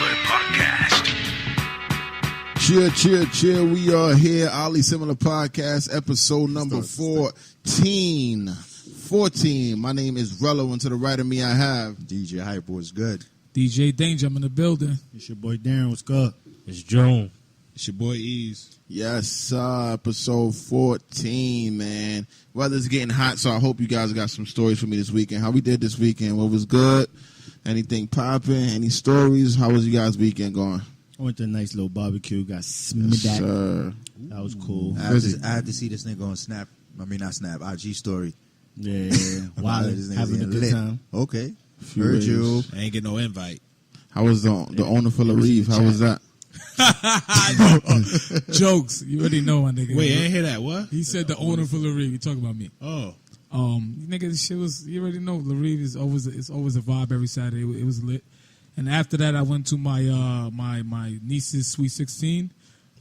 Similar Podcast. Cheer. We are here. Ali Similar Podcast, episode number 14. 14. My name is Rello, and to the right of me I have DJ Hypa was good. DJ Dane-Ja, I'm in the building. It's your boy Darren. What's good? It's Joan. It's your boy Ease. Yes, episode 14, man. Weather's getting hot, so I hope you guys got some stories for me this weekend. How we did this weekend? What was good? Anything popping? Any stories? How was you guys' weekend going? I went to a nice little barbecue. Got Yes, smacked. sir. That was cool. I had to see this nigga on Snap. I mean, not Snap. IG story. Yeah. Wow. This nigga's Having a getting good lit. time. Okay. Few Heard ways. you. I ain't get no invite. How was the owner for LaRive? How was that? Jokes. You already know, my nigga. Wait, I ain't hear that. What? He said the owner for LaRive. You talking about me. Oh. Nigga, this shit was, you already know, LaRive is always a vibe every Saturday. It was lit. And after that, I went to my my niece's Sweet 16.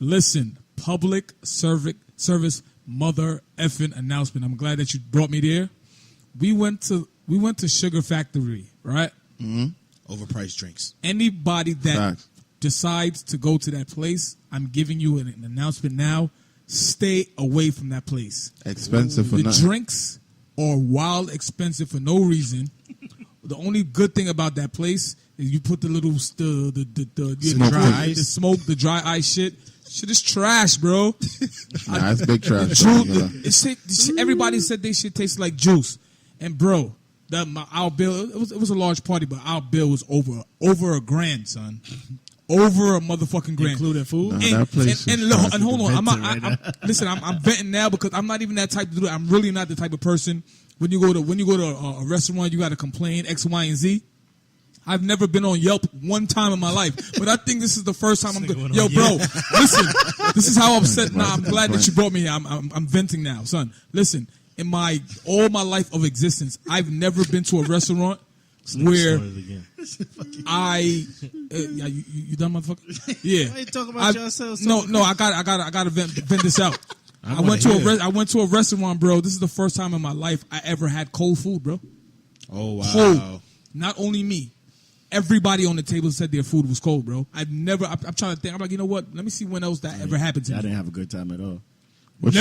Listen, public service mother effing announcement. I'm glad that you brought me there. We went to Sugar Factory, right? Mm-hmm. Overpriced drinks. Anybody that Facts. decides to go to that place, I'm giving you an announcement now. Stay away from that place. Expensive for The nothing. drinks are wild expensive for no reason. The only good thing about that place is you put the little the dry ice shit. Shit is trash, bro. Nah, it's big trash. Everybody said they shit tastes like juice, and bro, our bill it was a large party, but our bill was over $1,000, son. Over a motherfucking grand, Including food? Nah, that place is and trash. hold on, I'm venting now because I'm not even that type of dude. I'm really not the type of person. When you go to a restaurant, you got to complain X, Y, and Z. I've never been on Yelp one time in my life, but I think this is the first time I'm good. Yo, bro, listen, this is how upset. Nah, I'm glad that you brought me here. I'm venting now, son. Listen, in all my life of existence, I've never been to a restaurant where you done, motherfucker? Yeah. Why you talking about yourself? No, I got to vent this out. I went to a restaurant, bro. This is the first time in my life I ever had cold food, bro. Oh, wow. Cold. Not only me. Everybody on the table said their food was cold, bro. I'm trying to think. I'm like, you know what? Let me see when else that ever happened to me. I didn't have a good time at all. Which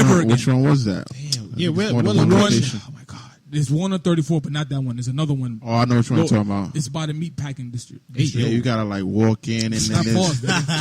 one was that? Damn. Yeah, One what of the location. Oh, my God. There's one on 34, but not that one. There's another one. Oh, I know which one you're talking about. It's by the meat packing district. Yeah, you gotta like walk in and then Stop pause, there's... baby.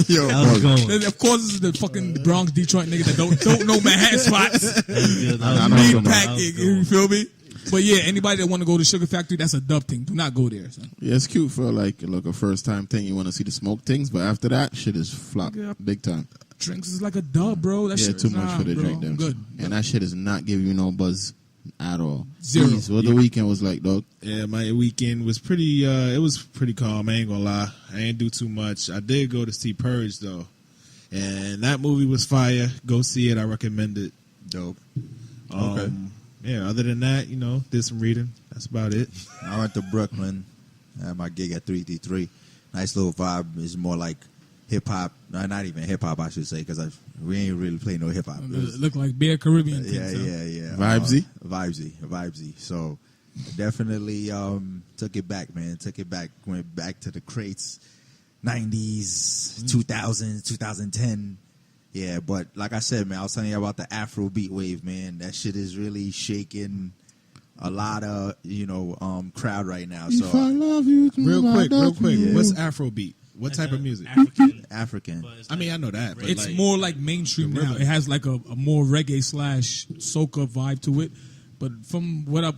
Yeah, I know what you're talking about. Yo, Of course, this is the fucking Bronx, Detroit nigga that don't know Manhattan spots. I know Meat what packing, you feel me? But yeah, anybody that want to go to Sugar Factory, that's a dub thing. Do not go there, son. Yeah, it's cute for like a first time thing. You want to see the smoke things, but after that, shit is flop Yeah. big time. Drinks is like a dub, bro. That Yeah, shit too is much for the bro. drink. Them. Good. And that shit does not give you no buzz at all. Zero. Jeez, what the weekend was like, dog? Yeah, my weekend was pretty, it was pretty calm. I ain't gonna lie. I ain't do too much. I did go to see Purge, though. And that movie was fire. Go see it. I recommend it. Dope. Okay. Yeah, other than that, did some reading. That's about it. I went to Brooklyn. I had my gig at 333. Nice little vibe. It's more like hip-hop. No, not even hip-hop, I should say, because we ain't really play no hip-hop. Look like Bear Caribbean. Yeah. Vibesy? Vibesy. So definitely took it back, man. Went back to the crates, 90s, 2000s, 2010. Yeah, but like I said, man, I was telling you about the Afrobeat wave, man. That shit is really shaking a lot of, crowd right now. So If I love you, Real quick. Yeah. What's Afrobeat? What type of music? African. I mean, I know that. But It's more like mainstream now. It has like a more reggae / soca vibe to it. But from what I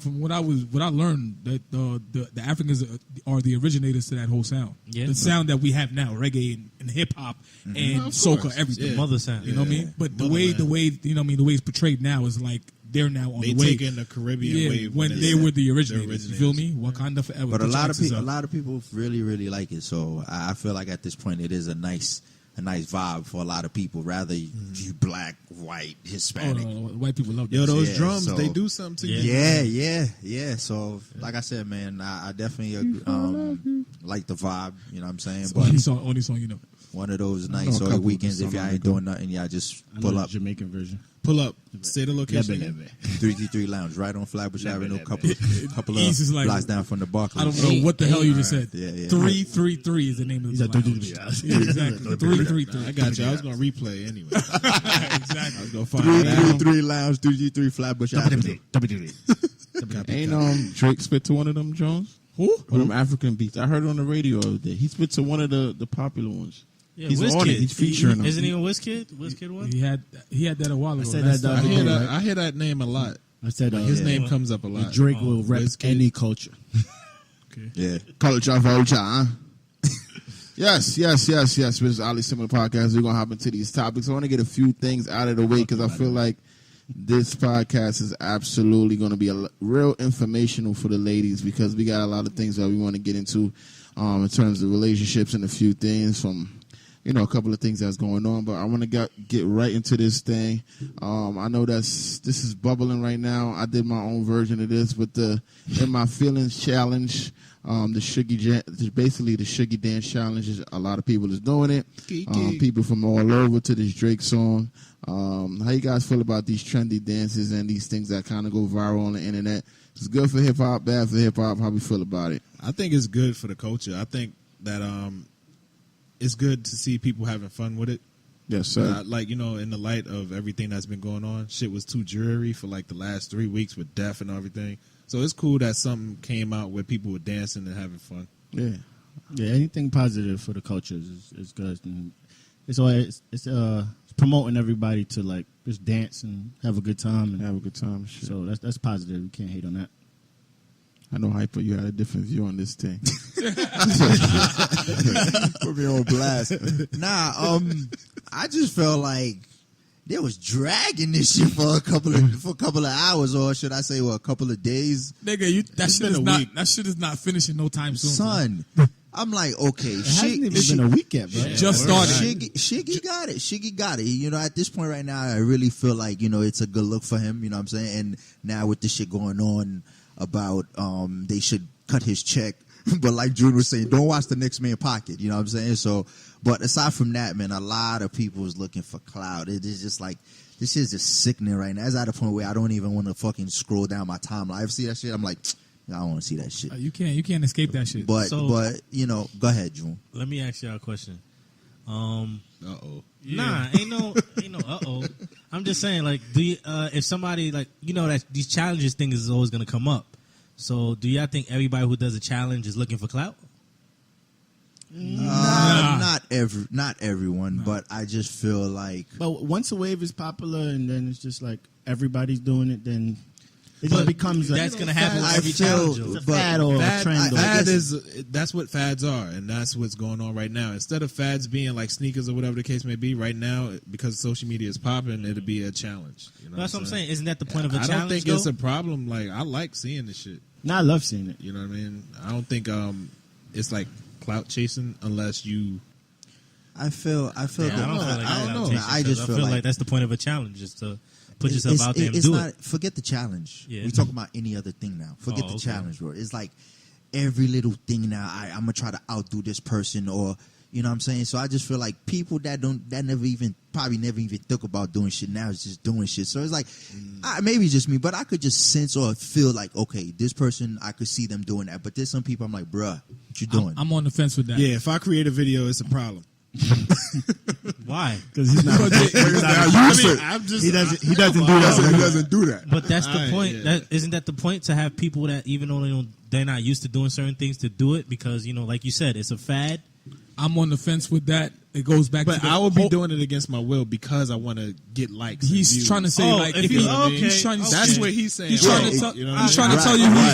learned, that the Africans are the originators to that whole sound. Yeah. The sound that we have now, reggae and hip hop and soca, everything. Yeah. Mother sound. You know what I mean? But the way the way it's portrayed now is like they're now on they the way. taking the Caribbean wave when they were the originators. You feel me? Wakanda forever. But a a lot lot of people really, really like it. So I feel like at this point it is a nice vibe for a lot of people. Rather you black, white, Hispanic. White people love that. Yo, those Yeah, drums, so- they do something to you. Yeah. So like I said, man, I definitely like the vibe. You know what I'm saying? It's But only song you know. One of those know a nights or couple weekends of if y'all songs ain't doing nothing, y'all just I know pull the up. Jamaican version. Pull up. Say the location. Lebe, again. lebe. 333 Lounge, right on Flatbush Avenue, couple East is of like- blocks down from the Barclays. I don't know what the hell you just said. Yeah, yeah. 333 is the name of He's the at lounge. 333. Yeah, exactly. 333. I got you. I was going to replay anyway. Exactly. I was going to find out. 333 Lounge, 333 Flatbush Avenue. Ain't Drake spit to one of them Jones? Who? One of them African beats. I heard it on the radio the other day. He spit to one of the popular ones. Yeah, He's Wizkid. on it. He's featuring him. Isn't he a Wizkid? Wizkid one? He had that a while ago. I said That's that the I other hear day, that. right? I hear that name a lot. I said His name comes up a lot. Drake will rep Wizkid. any culture. Yeah. Culture vulture, huh? Yes. This is Ali Similar Podcast. We're going to hop into these topics. I want to get a few things out of the way because I feel like this podcast is absolutely going to be real informational for the ladies because we got a lot of things that we want to get into in terms of relationships and a few things from, a couple of things that's going on. But I want to get right into this thing. I know this is bubbling right now. I did my own version of this with the In My Feelings challenge. Basically the Shuggy Dance challenge. A lot of people is doing it. People from all over to this Drake song. How you guys feel about these trendy dances and these things that kind of go viral on the internet? It's good for hip hop, bad for hip hop. How we feel about it? I think it's good for the culture. I think that it's good to see people having fun with it. Yes, sir. In the light of everything that's been going on, shit was too dreary for like the last 3 weeks with death and everything. So it's cool that something came out where people were dancing and having fun. Yeah. Yeah, anything positive for the culture is good. And it's promoting everybody to like just dance and have a good time. And Have a good time. Shit. so that's positive. You can't hate on that. I know, Hypa, you had a different view on this thing. Put me on blast. Nah, I just felt like they was dragging this shit for a couple of hours, or should I say, a couple of days. Nigga, that shit is not finishing no time soon. Son, I'm like, okay, It hasn't even been a week yet, bro. Just started. Shiggy got it. Shiggy got it. At this point right now, I really feel like, it's a good look for him. You know what I'm saying? And now with this shit going on about they should cut his check. But like June was saying, don't watch the next man pocket. You know what I'm saying? So, but aside from that, man, a lot of people is looking for clout. It is just like, this shit is just sickening right now. It's at a point where I don't even want to fucking scroll down my timeline. I see that shit, I'm like, I don't want to see that shit. You can't escape that shit. But go ahead, June. Let me ask y'all a question. Uh-oh. Nah, ain't no uh-oh. I'm just saying, like, if somebody, like, that these challenges things is always going to come up. So do y'all think everybody who does a challenge is looking for clout? Not everyone, but I just feel like But once a wave is popular and then it's just like everybody's doing it, then it just becomes that's like going to happen with I every feel- challenge. it's a but fad or a Fad, trend. or- fad that's what fads are, and that's what's going on right now. Instead of fads being like sneakers or whatever the case may be, right now, because social media is popping, it'll be a challenge. You know That's what I'm saying. Isn't that the point of a I challenge, don't think though? it's a problem. Like, I like seeing this shit. Nah, I love seeing it. You know what I mean? I don't think it's like clout chasing unless you. I feel I don't feel like I don't know. chasing, I just feel feel like that's the point of a challenge, is to put yourself out there and it's do not, it. Forget the challenge. Yeah. We talk about any other thing now. Forget Oh, the okay. challenge, bro. It's like every little thing now. I'm gonna try to outdo this person, or you know what I'm saying. So I just feel like people that never even think about doing shit now is just doing shit. So it's like maybe it's just me, but I could just sense or feel like, okay, this person, I could see them doing that. But there's some people I'm like, bruh, what you doing? I'm on the fence with that. Yeah, if I create a video, it's a problem. Why? Because he's not. He doesn't do that. He doesn't do that. But that's the Alright, point. yeah. Isn't that the point, to have people that, even though they're not used to doing certain things, to do it? Because, like you said, it's a fad. I'm on the fence with that. It goes back But to the I will be whole- doing it against my will because I want to get likes. and He's views. trying to say, Oh, like, if if you- he- okay, he's trying to okay. That's what he's saying. He's trying to Right. tell You know what I'm he's saying? trying to tell you Right.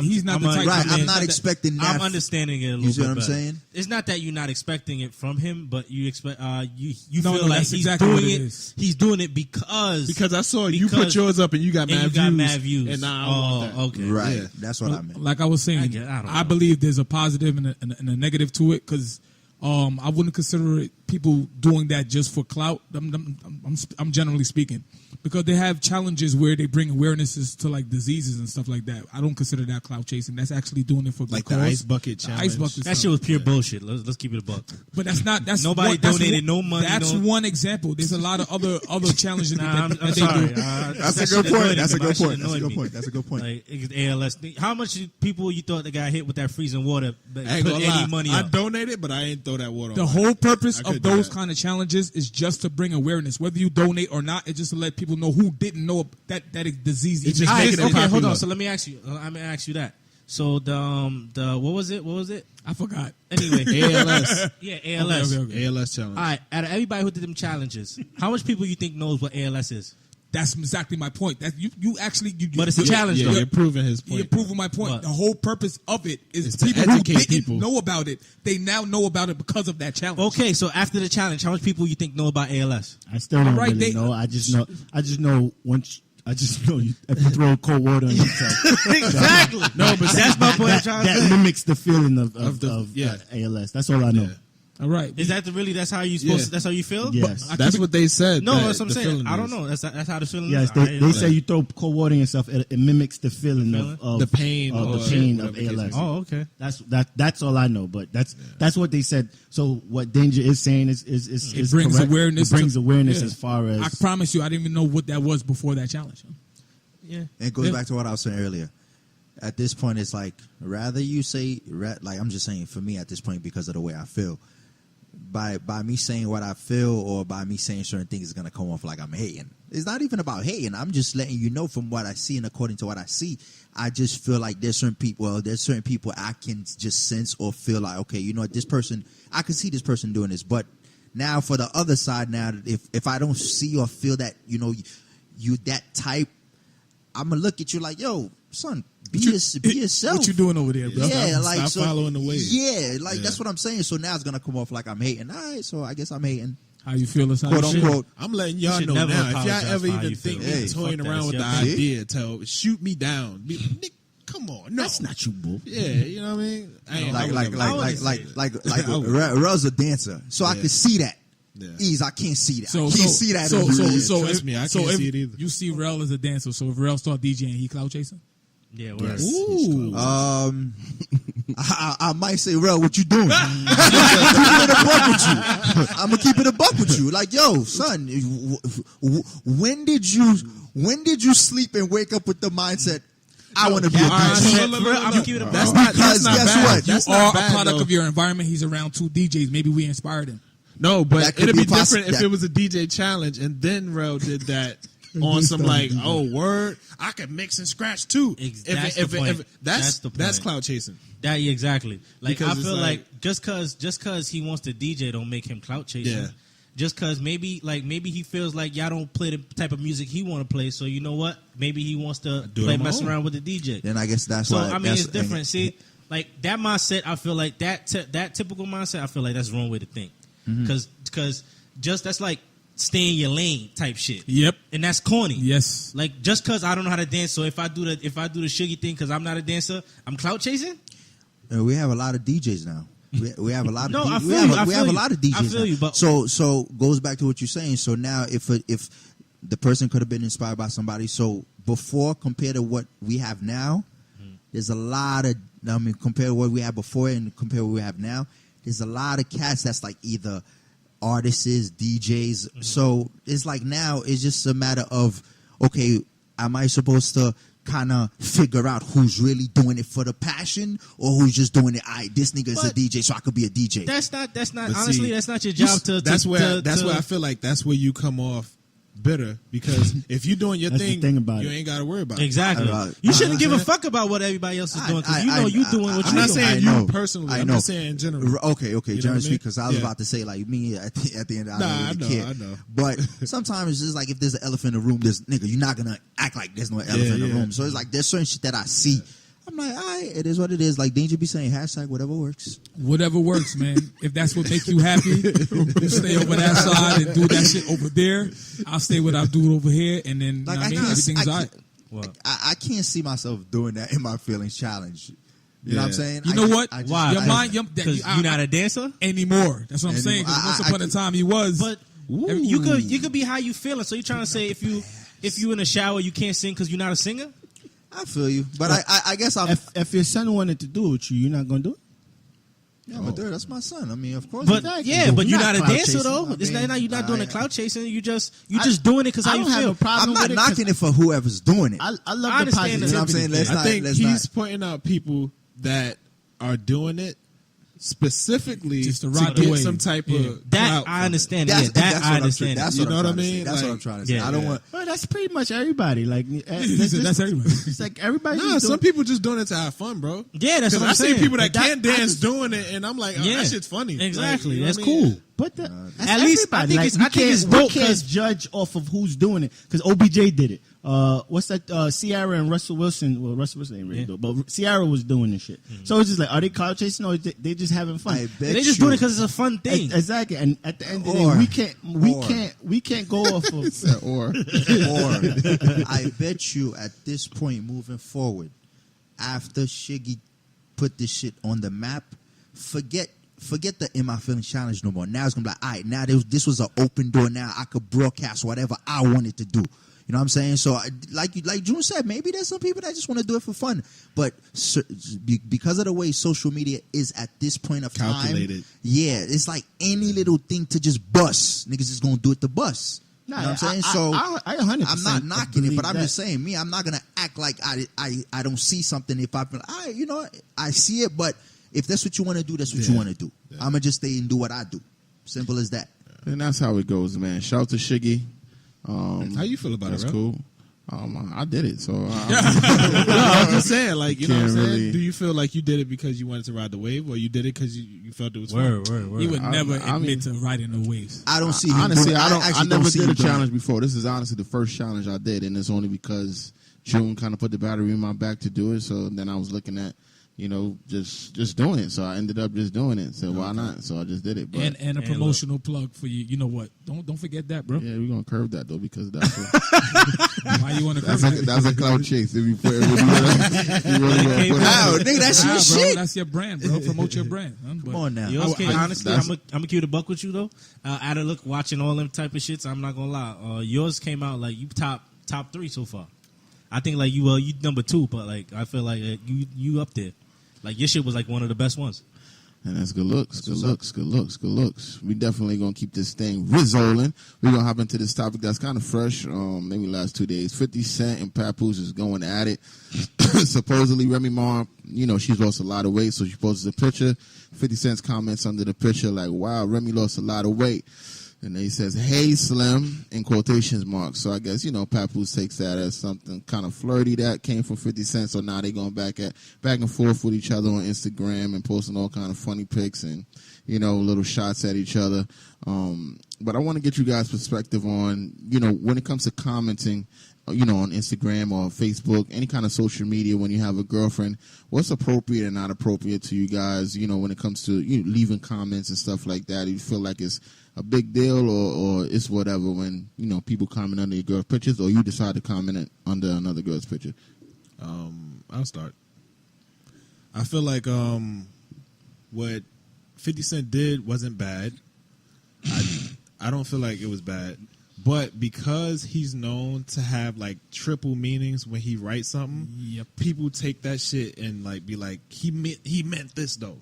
he's not the I'm type. right, of I'm man not that- expecting that. I'm understanding it a little You see bit what I'm better. saying? It's not that you're not expecting it from him, but you expect you No, feel no, like that's he's exactly what doing it it. is. He's doing it because I saw you because- put yours up and you got and mad you got views. mad views. And now I want that. Okay, Right. Yeah. That's what I meant. Like I was saying, I don't know. believe there's a positive and a negative to it because I wouldn't consider it people doing that just for clout. I'm generally speaking, because they have challenges where they bring awarenesses to like diseases and stuff like that. I don't consider that clout chasing. That's actually doing it for good Like cause. the ice bucket The challenge. ice bucket That stuff. shit was pure bullshit. Let's keep it a buck. But that's not. That's Nobody one, that's donated one, no money, That's no- one example. There's a lot of other challenges Nah, that I'm they sorry. do. That's a That good shit point. annoyed That's a me. good That shit point. That's a annoyed good me. point. That's a good point. Like it's ALS. How much people you thought that got hit with that freezing water? That I ain't put gonna any lie. money I up? donated, but I ain't throw that water. The on. whole purpose I of could do those that. kind of challenges is just to bring awareness. Whether you donate or not, it's just to let people know who didn't know that disease It's even just All right, making it okay, hold popular. on. So let me ask you. I'm gonna ask you that. So the what was it? What was it? I forgot. Anyway, ALS. yeah, ALS. Okay. ALS challenge. All right, out of everybody who did them challenges, how much people you think knows what ALS is? That's exactly my point. That you actually. But it's a challenge, Yeah, though. you're proving his point. You're proving my point. What? The whole purpose of it is It's to people who educate didn't people. know about it. They now know about it because of that challenge. Okay, so after the challenge, how much people you think know about ALS? I still don't Alright, really they- know. I just know once. I just know you, if you throw cold water on yourself. Exactly. No, but That's my point. I'm trying to That say. mimics the feeling of yeah. ALS. That's all I know. Yeah. All right. Is that really? That's how you supposed? Yeah. To, that's how you feel? Yes. That's what they said. No, that that's what I'm the saying. feeling I don't is. know. That's how the feeling Yes, is. they say you throw cold water on yourself. It mimics the feeling of The pain of or the pain of whatever the case may ALS. be. Oh, okay. That's all I know. But that's what they said. So what Danger is saying is It brings correct. awareness It brings to- awareness yeah. as far as I promise you, I didn't even know what that was before that challenge. Yeah. And it goes Yeah. back to what I was saying earlier. At this point, it's like rather you say, like I'm just saying for me at this point because of the way I feel. By me saying what I feel or by me saying certain things is gonna come off like I'm hating. It's not even about hating. I'm just letting you know from what I see and according to what I see. I just feel like there's certain people I can just sense or feel like, okay, you know what, this person, I can see this person doing this. But now for the other side, now if I don't see or feel that, you know, you that type, I'm gonna look at you like, yo, son, be yourself. What you doing over there, bro? Yeah, Stop- like stop so, following the wave. Yeah, like Yeah. that's what I'm saying. So now it's gonna come off like I'm hating. All right, so I guess I'm hating, How you feel is how quote you feel. unquote. I'm letting y'all should know never now. If apologize y'all ever for how even you think feel. me Hey, toying fuck that. around It's with your the opinion. idea, shoot me down. Nick, come on, no, that's not you, boo. Yeah, you know what I mean. I ain't- I Like would Russ a dancer, so I Yeah. can see that. Yeah. Ease, I can't see that. So, I can't see that. So, in so, you. so, Trust if, me, I so can't if see it either. you see Rel as a dancer, so if Rel start DJing, he clout chasing. Yeah. Yes. Ooh. I might say, Rel, what you doing? I'm gonna keep it a buck with you. Like, yo, son, when did you sleep and wake up with the mindset? I want to be a All right, DJ. so look, I'm gonna keep it a That's buck. not. Because That's not guess bad. what? That's You not are bad, a product though. of your environment. He's around two DJs. Maybe we inspired him. No, That but could it'd be be different that- if it was a DJ challenge and then Rel did that on some like, oh word, I can mix and scratch too. That's the point. That's the point. That's cloud chasing. That exactly. Like Because I it's feel like- like just cause he wants to DJ don't make him clout chasing. Yeah. Just cause maybe he feels like y'all don't play the type of music he want to play. So you know what? Maybe he wants to Do it play on my mess own. around with the DJ. Then I guess that's So why. I mean, that's- it's different. See, like that mindset, I feel like that typical mindset, I feel like that's the wrong way to think. Because just that's like stay in your lane type shit. Yep. And that's corny. Yes. Like just because I don't know how to dance, so if I do the shiggy thing because I'm not a dancer, I'm clout chasing. And we have a lot of DJs now. We have a lot of No, D- I feel we you, have, I we feel have a you. lot of DJs. I feel now. you, but- so goes back to what you're saying. So now if the person could have been inspired by somebody, so before compared to what we have now, there's a lot of compared to what we had before and compared to what we have now, there's a lot of cats that's like either artists, DJs. So it's like now it's just a matter of, okay, am I supposed to kind of figure out who's really doing it for the passion or who's just doing it? This nigga is a But DJ, so I could be a DJ. That's not But honestly see, that's not your job to. That's where to- I feel like that's where you come off bitter because if you're doing your That's the thing, thing about you it. ain't got to worry about it. Exactly. You You shouldn't know give what a I'm fuck about what everybody else is doing because I- you know you I- doing what I- I'm you not doing. saying I know. you personally. I I'm know. just saying in general. Okay, You know generally what I mean? speaking, because I was Yeah. about to say like me at the end, I Nah, don't really care. I know. But sometimes it's just like if there's an elephant in the room, there's nigga, you're not gonna act like there's no elephant in the yeah. room. So it's like there's certain shit that I see. I'm like, all right, it is what it is. Like Danger be saying, hashtag whatever works. Whatever works, man. If that's what makes you happy, you stay over that side and do that shit over there. I'll stay what I do over here, and then Like you know what I I mean, can't, everything's I, all right. can't, I can't see myself doing that in my feelings challenge. You know what I'm Yeah. saying? You know what? I just- Why? Your mind, Because you're not a dancer. anymore. That's what I'm saying. 'Cause once upon a time, he was. But you could be how you feeling. So you're trying to say if you if you in the shower, you can't sing because you're not a singer? I feel you, but I guess I'm. If your son wanted to do it with you, you're not gonna do it. Yeah, but that's my son. I mean, of course. But Exactly. yeah, but you're Not not a clout dancer chasing. though. I It's mean, not you're not doing the I- clout chasing. You just doing it because how I you don't have feel. a problem I'm not with it 'cause knocking it for whoever's doing it. I love I the understand positivity. that. You know what I'm saying? Let's I not. think Let's he's not. pointing out people that are doing it specifically Just to to ride the get wave. some type Yeah. of That clout from I it. understand. That's, Yeah, that that's I what I'm understand. trying- That's You what know I'm what I trying to say. mean? That's what Like, I'm trying to say. yeah, I don't yeah. want. Well, that's pretty much everybody. Like That's everybody. It's like everybody. Nah, some people just doing it to have fun, bro. Yeah, that's Because what I I'm see saying. people that But that- can't I dance just- doing it, and I'm like, oh, Yeah. that shit's funny. Exactly. Like, you know That's what I mean? cool. But that's At least I everybody. think Like, it's- I think it's we dope can't 'cause- judge off of who's doing it because OBJ did it. What's that? Ciara and Russell Wilson. Well, Russell Wilson ain't really dope, but Ciara was doing this shit. So it's just like, are they clout chasing or they just having fun? I bet They just you. doing it because it's a fun thing. Exactly. And at the end of the Or- day, we can't go off of. Or Or I bet you at this point moving forward, after Shiggy put this shit on the map, forget the In My Feelings challenge no more. Now it's gonna be like, all right, now this was an open door. Now I could broadcast whatever I wanted to do. You know what I'm saying? So like June said, maybe there's some people that just want to do it for fun. But because of the way social media is at this point of Calculated. time, yeah, it's like any little thing to just bust. Niggas is gonna do it to bust. You know what I'm saying? So I 100%. I'm not knocking it, but I'm believe just saying, I'm not gonna act like I don't see something if I feel I see it, but if that's what you want to do, that's what you want to do. I'm gonna just stay and do what I do. Simple as that. and that's how it goes, man. Shout out to Shiggy. How you feel about That's it, bro? cool. I did it, so No, I'm just saying, like, you know what I'm Can't saying? really- Do you feel like you did it because you wanted to ride the wave, or you did it because you felt it was fun? Word. He would never I admit to riding the waves. I don't see him honestly, doing, I actually never see did him a doing challenge it. before. This is honestly the first challenge I did, and it's only because June kind of put the battery in my back to do it. So then I was looking at, just doing it. So I ended up just doing it. So why not? So I just did it. But And a promotional plug for you. You know what? Don't forget that, bro. yeah, we're gonna curve that though because that's Why you want to that's a cloud chase. If you put it, you really gonna put it. Wow, nigga, that's your bro, shit. that's your brand, bro. Promote your brand. Come on now. Yours came, honestly, that's- I'm gonna keep it a buck with you though. Out of look, watching all them type of shits, I'm not gonna lie. Yours came out like you top 3 so far. I think like you number 2, but like I feel like you up there. Like your shit was like one of the best ones. And that's good looks, good looks. We definitely gonna keep this thing rizzling. We're gonna hop into this topic that's kind of fresh. Maybe last 2 days. 50 Cent and Papoose is going at it. Supposedly Remy Ma, she's lost a lot of weight, so she posts a picture. 50 Cent's comments under the picture like, "Wow, Remy lost a lot of weight." And then he says, "Hey, Slim," in quotations marks. So I guess, Papoose takes that as something kind of flirty that came from 50 Cent. So now they going back and forth with each other on Instagram and posting all kind of funny pics and, little shots at each other. But I want to get you guys' perspective on, when it comes to commenting, on Instagram or Facebook, any kind of social media when you have a girlfriend, what's appropriate and not appropriate to you guys, when it comes to leaving comments and stuff like that? Do you feel like it's a big deal or it's whatever when, people comment under your girl's pictures or you decide to comment under another girl's picture? I'll start. I feel like what 50 Cent did wasn't bad. I don't feel like it was bad. But because he's known to have like triple meanings when he writes something, people take that shit and like be like, he meant this though.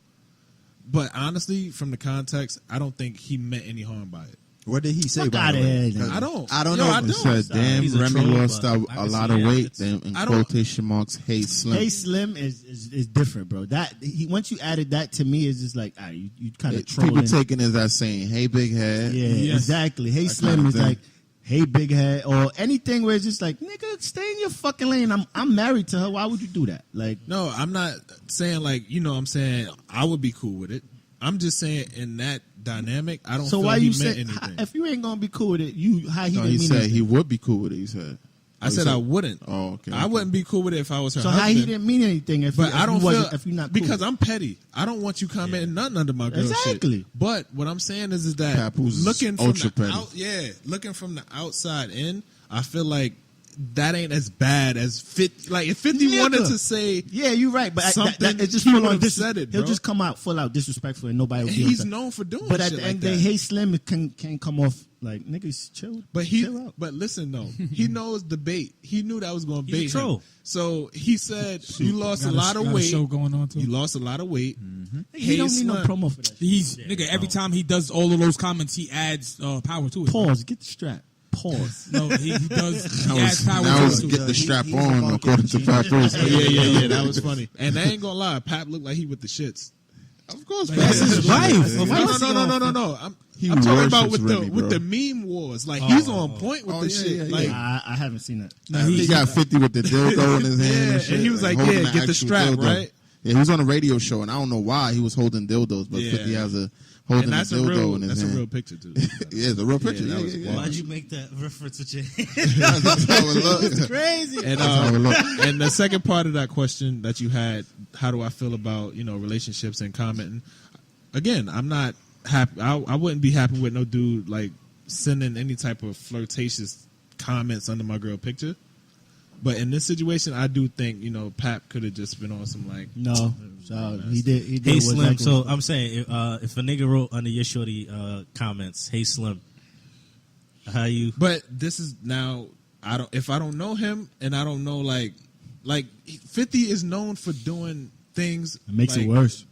But honestly, from the context, I don't think he meant any harm by it. What did he say? Fuck By the outta way? here, I don't. I don't Yo, know. I It don't. says, "Damn, He's a Remy troll, lost but a I can lot see of it. weight." It's- Then in I don't- quotation marks, "Hey, Slim." Hey Slim is different, bro. That once you added that to me, it's just like, you kind of People trolling. taking it as saying, "Hey, big head." Yeah, Yes. exactly. Hey That Slim kind of is thing. like, hey big head, or anything where it's just like, nigga, stay in your fucking lane. I'm married to her. Why would you do that? Like, No, I'm not saying like, I'm saying I would be cool with it. I'm just saying in that dynamic, I don't so feel why he you meant say anything. if you ain't gonna be cool with it, how he No, didn't he mean said anything? he would be cool with it. He said. I said I wouldn't. Oh, okay. I wouldn't be cool with it if I was her So husband. how he didn't mean anything if But you, I if don't you feel wasn't, if you're not cool. because I'm petty. I don't want you commenting nothing under my girl Exactly. shit. But what I'm saying is that Papoose is looking from ultra the petty. looking from the outside in, I feel like that ain't as bad as 50. Like if 50 wanted to say, yeah, you're right, but something, it's just he full on would've said it, He'll bro. just come out full out disrespectful, and nobody will be he's upset. known for doing. But at shit the like end of the day, that. Hey Slim can come off like niggas chill. But chill out. but listen though, he knows the bait. He knew that was going to He's a bait troll. him. So he said, "You lost a lot of got a weight. show going on too. You lost a lot of weight. He don't need no Slim. promo for that. He's nigga. Every time he does all of those comments, he adds power to it. Pause. Get the strap. Pause. No, he does. He adds power That to was it. get the strap he's on about according to getting Pat Bruce. Yeah. That was funny. And I ain't gonna lie, Pap looked like he with the shits. Of course, Pap That's his is. wife. No. He I'm talking about worships Remy, with bro. the meme wars. Like he's on point with Oh, the yeah, shit. yeah, Like I haven't seen that. No, He got 50 with the dildo in his hand. Yeah, and, shit, and he was like, holding yeah, get the actual strap, dildo. right? Yeah, he was on a radio show, and I don't know why he was holding dildos, but Yeah. 50 has a holding and that's a a dildo real in his that's a hand. real picture too. Yeah, it's a real picture. Yeah, that Yeah, was yeah, wild. Why'd you make that reference with your hand? That's how it looks. Crazy. And how it look. and the second part of that question that you had, how do I feel about relationships and commenting? Again, I'm not happy. I wouldn't be happy with no dude like sending any type of flirtatious comments under my girl picture. But in this situation, I do think Pap could have just been on some like No, so he did. He did. Hey what Slim, Zach so was- I'm saying if a nigga wrote under your shorty comments, hey Slim, how you? But this is now if I don't know him and I don't know like 50 is known for doing things it makes like, it worse.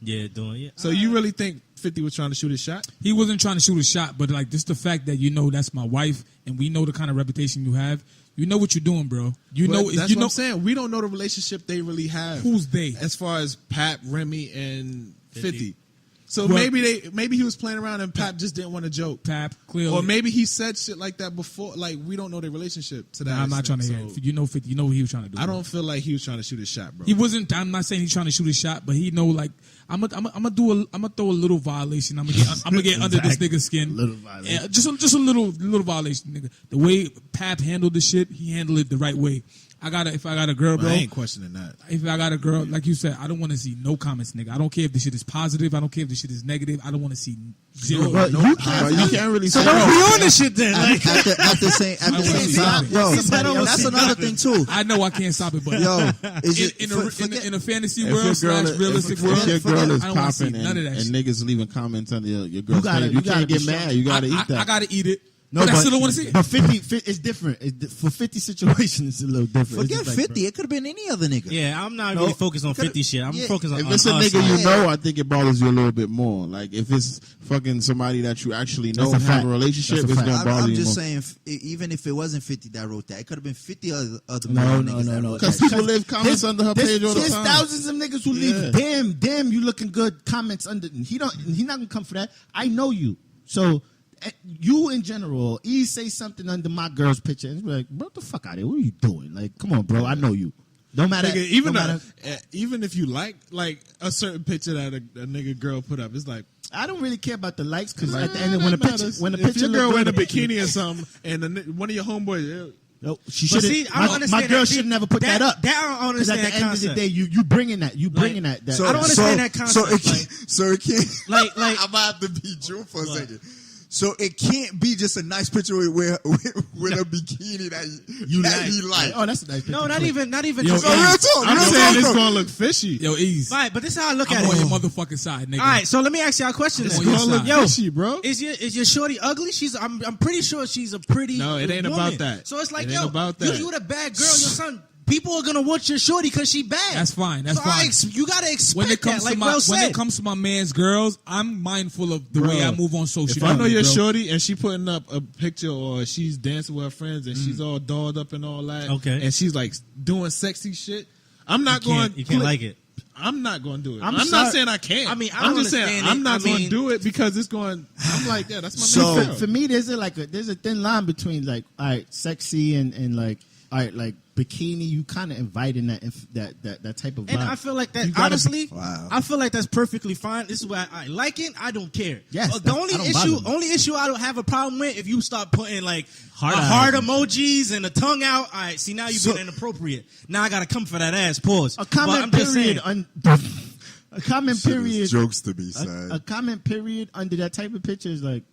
Yeah, doing yeah. So you really think 50 was trying to shoot his shot? He wasn't trying to shoot a shot, but like just the fact that that's my wife, and we know the kind of reputation you have. You know what you're doing, bro. You But know. that's You what know I'm saying. We don't know the relationship they really have. who's they? As far as Pap, Remy, and 50. So Well- maybe he was playing around and Pap just didn't want to joke. Pap, clearly. Or maybe he said shit like that before. Like we don't know their relationship to that. Nah, I'm not trying to hear extent. it. You know 50. You know what he was trying to do. I bro. don't feel like he was trying to shoot his shot, bro. He wasn't. I'm not saying he's trying to shoot a shot, but he know like I'm gonna throw a little violation. I'm gonna get under this nigga's skin. Little violation. Yeah, just a little violation, nigga. The way Pap handled the shit, he handled it the right way. If I got a girl, But bro. I ain't questioning that. If I got a girl, like you said, I don't want to see no comments, nigga. I don't care if the shit is positive. I don't care if the shit is negative. I don't want to see zero. But you can't. You can't really So say don't that. be on this shit then. Like, At the same time, yo, that's another thing too. I know I can't stop it, but Yo, is it in a fantasy If world your girl, / realistic if world, your girl is I don't want to see popping none of that and shit. niggas leaving comments under your girl's gotta- page, you you gotta can't get be mad. sure. You gotta eat that. I gotta eat it. No, but I still don't want to see it. But 50, it's different. For 50 situations, it's a little different. It's Forget just like, 50. It could have been any other nigga. yeah, I'm not really focused on 50 shit. I'm Yeah, focused on If it's a us. nigga you Yeah. know, I think it bothers you a little bit more. Like if it's fucking somebody that you actually know That's a and have fact. a relationship, That's a it's fact. gonna bother I'm you just more. saying, even if it wasn't 50 that wrote that, it could have been 50 other No, niggas that no. wrote Because that. people leave comments under her page all the There's time. thousands of niggas who leave damn, you looking good comments under. He not gonna come for that. I know you. So you in general, he say something under my girl's picture and it's like, bro, the fuck out of here. What are you doing? Like, come on, bro. I know you. No matter. Nigga, no matter even if you like a certain picture that a nigga girl put up, it's like I don't really care about the likes because at the end, that when the matters. picture if your girl look wearing a good, bikini or something, and one of your homeboys, no, she But should. see, I don't My understand girl that. should never put that up. That I don't 'Cause understand at the that end concept. of the day, you bringing that. You bringing that. I don't understand that concept. So it can't. Like- I'm about to be Drew for a second. So it can't be just a nice picture with a bikini that you like. Oh, that's a nice picture. No, not even. Yo, just So real talk. I'm real saying talk, it's though. gonna look fishy. Yo, ease. Right, but this is how I look I'm at on it. your motherfucking side, nigga. All right, so let me ask y'all a question. I'm then. on your It's gonna look side. fishy, bro. Is your shorty ugly? I'm pretty sure she's a pretty. No, it ain't woman. about that. So it's like, It ain't yo, about that. you the bad girl. Your son. People are gonna want your shorty because she bad. That's fine. That's so fine. You gotta expect When it comes that. Like to my Will when said. it comes to my man's girls, I'm mindful of the way I move on social If I know media, your bro. shorty and she putting up a picture or she's dancing with her friends and she's all dolled up and all that, Okay. and she's like doing sexy shit, I'm not you going. can't, you can't like it. I'm not going to do it. I'm I'm sorry. not saying I can't. I mean, I I'm don't just saying understand I'm it. not I going to mean- do it because it's going. I'm like, yeah, that's my So- main girl. For me, there's a thin line between like, all right, sexy and like, all right, like bikini. You kind of inviting that type of vibe. And I feel like that, You gotta- honestly, Wow. I feel like that's perfectly fine. This is why I like it. I don't care. Yes, The that's- only I don't bother me. issue I don't have a problem with if you start putting like Heart heart eyes. emojis and a tongue out. All right, see now you're being inappropriate. Now I gotta come for that ass. Pause. a But I'm comment just period. saying, A comment Shit is period. jokes to be said. A comment period under that type of picture is like,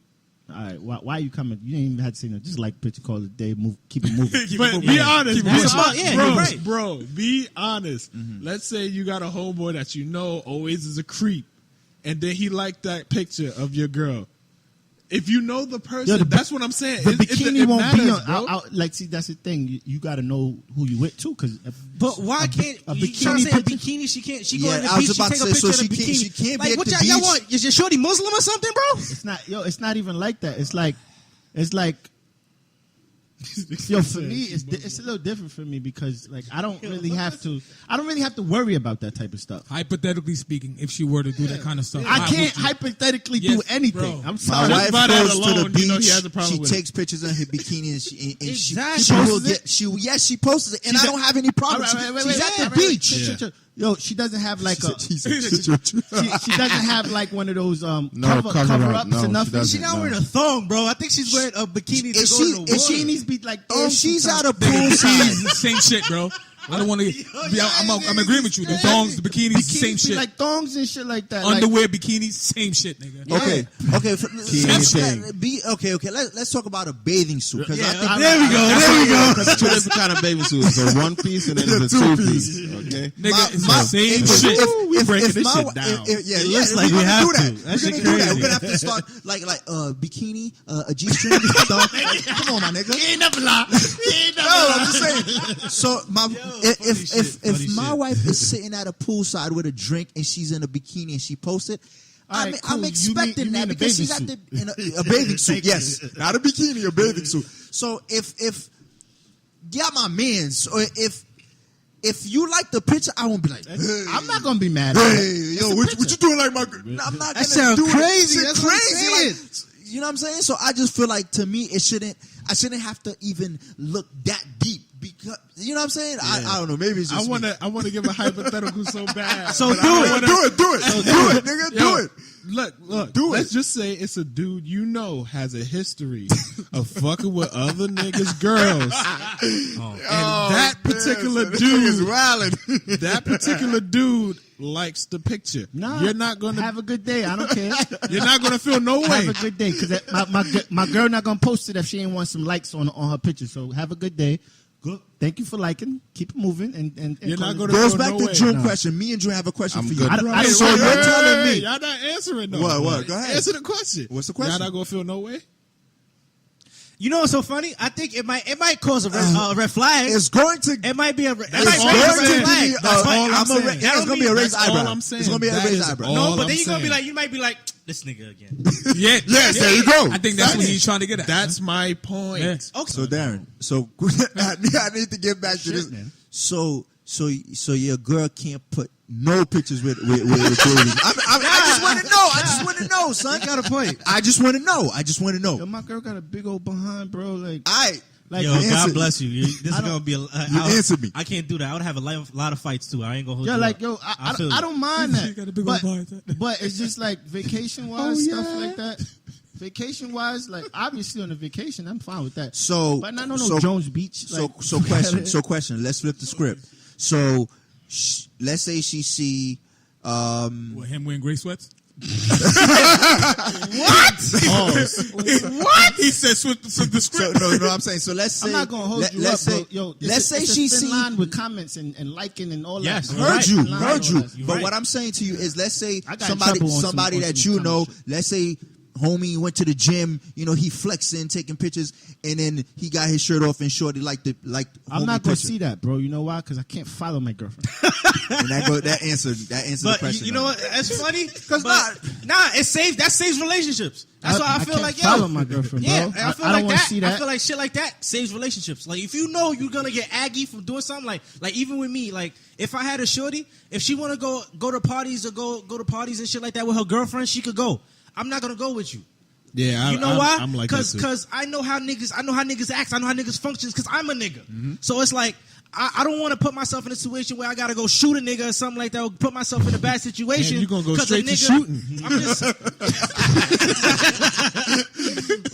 All right, why are you coming? You didn't even have to say no. Just like picture, call it a day, move, keep it moving. But be honest, you're right. bro. Be honest. Let's say you got a homeboy that you know always is a creep, and then he liked that picture of your girl. If you know the person, that's what I'm saying. The bikini won't matters, be on. bro. Like, see, that's the thing. You got to know who you with too, because. But why can't a you bikini trying to say a picture? bikini? She can't. She Yeah, go in the I was beach. She about take to a say, picture so of the bikini. she can't be like at what the y'all beach? want? Is your shorty Muslim or something, bro? It's not, it's not even like that. It's like, yo, for me, it's a little different for me because like I don't really have to worry about that type of stuff. Hypothetically speaking, if she were to do that kind of stuff, I why can't would you? hypothetically Yes, do anything. bro. I'm My sorry. wife by that goes to the alone, you know beach. he has a problem She with it. takes pictures in her bikini and she Exactly. she will Posts get she posts it and I don't have any problem. All right, wait, She's wait, at wait, the wait, beach. wait, chill. Yo, she doesn't have like a. She She doesn't have like one of those No, cover cover up. ups No, or nothing. she doesn't. She not No. wearing a thong, bro. I think she's wearing a bikini to If go she- to the water. if she Bikinis be like If she's at a sometimes. poolside, Same shit, bro. I don't want to. I'm agreeing with you. The thongs, the bikinis, same Bikinis be shit. like thongs and shit like that. Like, Underwear, bikinis, same shit, nigga. okay. Key Let's talk about a bathing suit. 'Cause I think there we go. There's two different kind of bathing suits. There's a one piece and then there's a two piece. Okay. Nigga, it's the same shit. We breaking this shit down. It looks like we have to. That We're shit gonna do that. crazy. We're gonna have to start like bikini, a G-string. Come on, my nigga. he ain't never lie. He ain't never No, lie. I'm just saying. So if my wife is sitting at a poolside with a drink and she's in a bikini and she posts it, All right, I'm cool. expecting You mean that a because she's bathing at a bathing suit. Yes, not a bikini, a bathing suit. So if my man's or if you like the picture, I won't be like, hey, I'm not gonna be mad. At hey, it. yo, what you doing like my girl? No, I'm not That gonna sound do crazy. It. That's Shit what I'm crazy. saying. Like, you know what I'm saying? So I just feel like to me, I shouldn't have to even look that deep because you know what I'm saying? I don't know. Maybe it's just I wanna give a hypothetical so bad. So but do I it. wanna- do it, nigga, Yo, do it. Look, Do let's it. just say it's a dude you know has a history of fucking with other niggas' girls. And that particular dude, wildin'. that particular dude likes the picture. Nah, You're not gonna have a good day. I don't care. you're not gonna feel no way. Have a good day, because my girl not gonna post it if she ain't want some likes on her picture. So have a good day. Good. Thank you for liking. Keep it moving. And You're call not it- gonna Goes feel back no to way. Drew No. question. Me and Drew have a question I'm for good. you. I don't So know. you're telling me Y'all not answering though. What? Go ahead. Answer the question. What's the question? Y'all not gonna feel no way? You know what's so funny? I think it might cause a red flag. it's going to It might be a red That's it's all I'm going saying. to be That's all I'm saying. it's going to be a raised That's all eyebrow. I'm saying. It's going to be a That raised is eyebrow. all No, but I'm then you're gonna be saying. like, you might be like, this nigga again. Yeah, Yes, there you go. I think that's what he's trying to get at. That's my point. Yeah. Okay. So Darren, I need to get back to this. man. So your girl can't put no pictures with baby. I just want to know. I just want to know, son. You got a point. I just want to know. Yo, my girl got a big old behind, bro. Like, I like Yo, answered- God bless you. This is I don't- gonna be a. You answered me. I can't do that. I would have a lot of fights too. I ain't gonna hold yo, you like, up. yo, I feel I you. don't mind You got a big that. old behind. But it's just like vacation wise stuff like that. Vacation wise, like obviously on a vacation, I'm fine with that. So- but not no so- Jones Beach. Like, question. Let's flip the script. So let's say she see What, him wearing gray sweats? What? He said flip the so script. no, I'm saying so let's say I'm not gonna hold you let's up, say, bro. Yo, let's say it's she a thin see line with comments and liking and all Yes, that. you're heard right. you, Thin line heard and you. all that. But right. what I'm saying to you is, let's say I got in somebody trouble on some that comment you know, shit. let's say homie went to the gym, you know, he flexing, taking pictures, and then he got his shirt off and shorty like I'm homie not gonna picture. see that, bro. You know why? Because I can't follow my girlfriend. And that answers the But question. you know what? That's funny. Because it saves. That saves relationships. That's why I feel can't like follow my girlfriend, Yeah, bro. and I feel don't like wanna that. see that. I feel like shit like that saves relationships. Like if you know you're gonna get aggy from doing something, like even with me, like if I had a shorty, if she wanna go to parties or go to parties and shit like that with her girlfriend, she could go. I'm not gonna go with you. Yeah, You know why? I'm like that too. Because I know how niggas act. I know how niggas functions. Because I'm a nigga. Mm-hmm. So it's like I don't want to put myself in a situation where I gotta go shoot a nigga or something like that. Or put myself in a bad situation. Damn, you gonna go 'cause a straight to nigga- shooting. I'm just.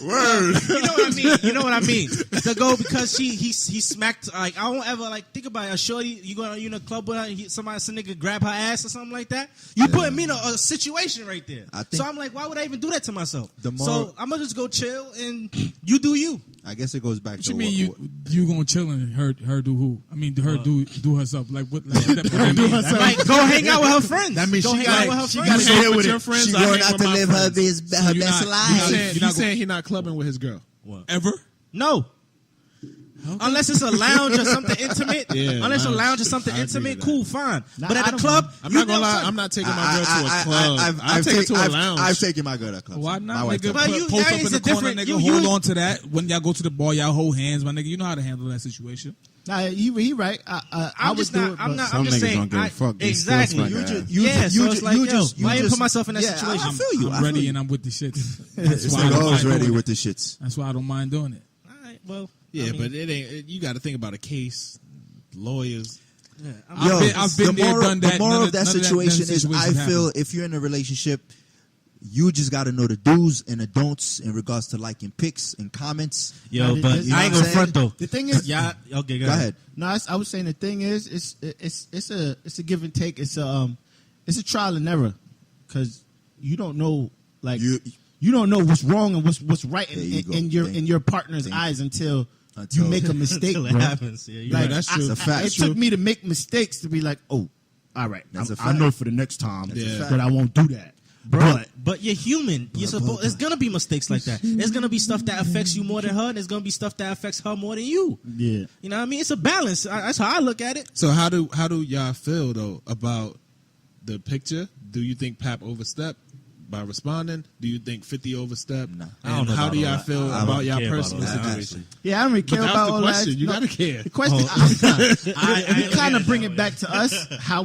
Word. You know what I mean? you know what I mean? To go because he smacked. Like I won't ever like think about it. A shorty, you go in a club with her, some nigga grab her ass or something like that. You putting me in a situation right there. So I'm like, why would I even do that to myself? So I'm gonna just go chill and you do you. I guess it goes back What to you mean you gonna chill and her do who? I mean her do herself. Like what that mean? Like go hang out with her friends. That means go she hang got out with her she friends. got to hang with your friends. She I going hang out with to my live her friends. best life. You saying he not clubbing with his girl? What? Ever? No. Unless it's a lounge or something intimate. Yeah, Unless a lounge. lounge or something I agree intimate, with that. cool, fine. Nah, But I at a don't club, mind. I'm you not gonna know lie. something. I'm not taking my girl to a club. I'll take her to a lounge. I've taken my girl to a club. Why My not, wife nigga? took me. But you- Post that up is in the a corner, different- nigga. you- Hold on to that. When y'all go to the bar, y'all hold hands, my nigga. You know how to handle that situation. Nah, he right. I I'm would just do not. it, I'm but not. some I'm just niggas saying. don't give a fuck. They still Exactly. smack ass. So it's like, why even put myself in that yeah, situation? I feel you. I'm ready and I'm with the shits. That's This why I nigga don't always mind ready doing with it. the shits. That's why I don't mind doing it. All right. Well, Yeah, I mean, but it ain't. You got to think about a case, lawyers. yeah, I've been there, done that. The moral None of that none situation is, situations I feel happen. if you're in a relationship, you just got to know the do's and the don'ts in regards to liking pics and comments. yo, You but know I what ain't I'm gonna saying? front though. the thing is, Yeah. Okay. Go ahead. no, I was saying the thing is, it's a give and take. It's a trial and error because you don't know like you don't know what's wrong and what's right There you go. in your partner's eyes until you make a mistake, Until it bro. happens. Yeah, you're Like right. that's true. That's a fact. it took me to make mistakes to be like, oh, all right, That's a I fact. know for the next time That's a fact. that I won't do that. But you're human. You're supposed. There's gonna be mistakes like that. There's gonna be stuff that affects you more than her. And there's gonna be stuff that affects her more than you. Yeah. You know what I mean? It's a balance. That's how I look at it. So how do y'all feel though about the picture? Do you think Pap overstepped by responding? Do you think 50 overstepped? No. I don't And know how about do all y'all that. feel I don't about y'all care about personal all that, situation? Yeah, I don't really But care that's about the all question. that. You No, gotta care. The question, I we kind of bring it back to us how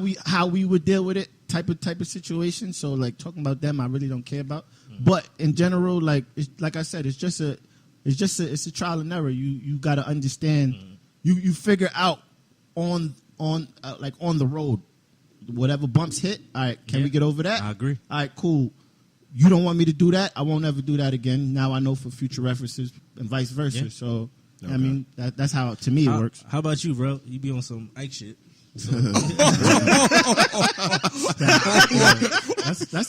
we would deal with it type of situation. So like talking about them, I really don't care about. But in general, like like I said, it's a trial and error. You got to understand. You figure out on the road, whatever bumps hit. All right, can we get over that? I agree. All right, cool. You don't want me to do that. I won't ever do that again. Now I know for future references and vice versa. Yeah. So Okay. I mean that's how to me it works. How about you, bro? You be on some Ike shit. That's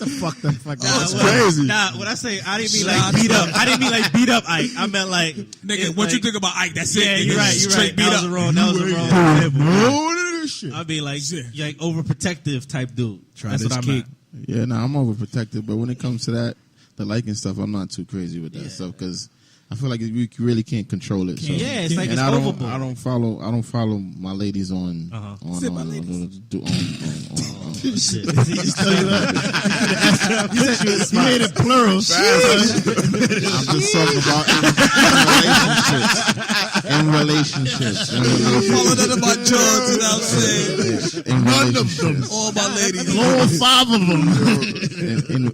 a fucked up fucking. That's crazy. Nah, when I say I didn't mean like beat up. I didn't mean like beat up Ike. I meant like Nigga, what you think about Ike? That's Yeah, it. you're nigga. right. You're Straight right. beat That up. was wrong. That was a wrong example. No shit. I'd be like overprotective type dude. Try That's this what I cake. meant. Yeah, no, I'm overprotective, but when it comes to that, the liking stuff, I'm not too crazy with that stuff because I feel like you really can't control it. So. Yeah, it's like and it's I overboard. don't follow my ladies on Say my ladies. Shit. You made it plural. I'm just talking about in relationships. Follow that about Johns, you know what I'm saying? In relationships. All my ladies. All 5 of them.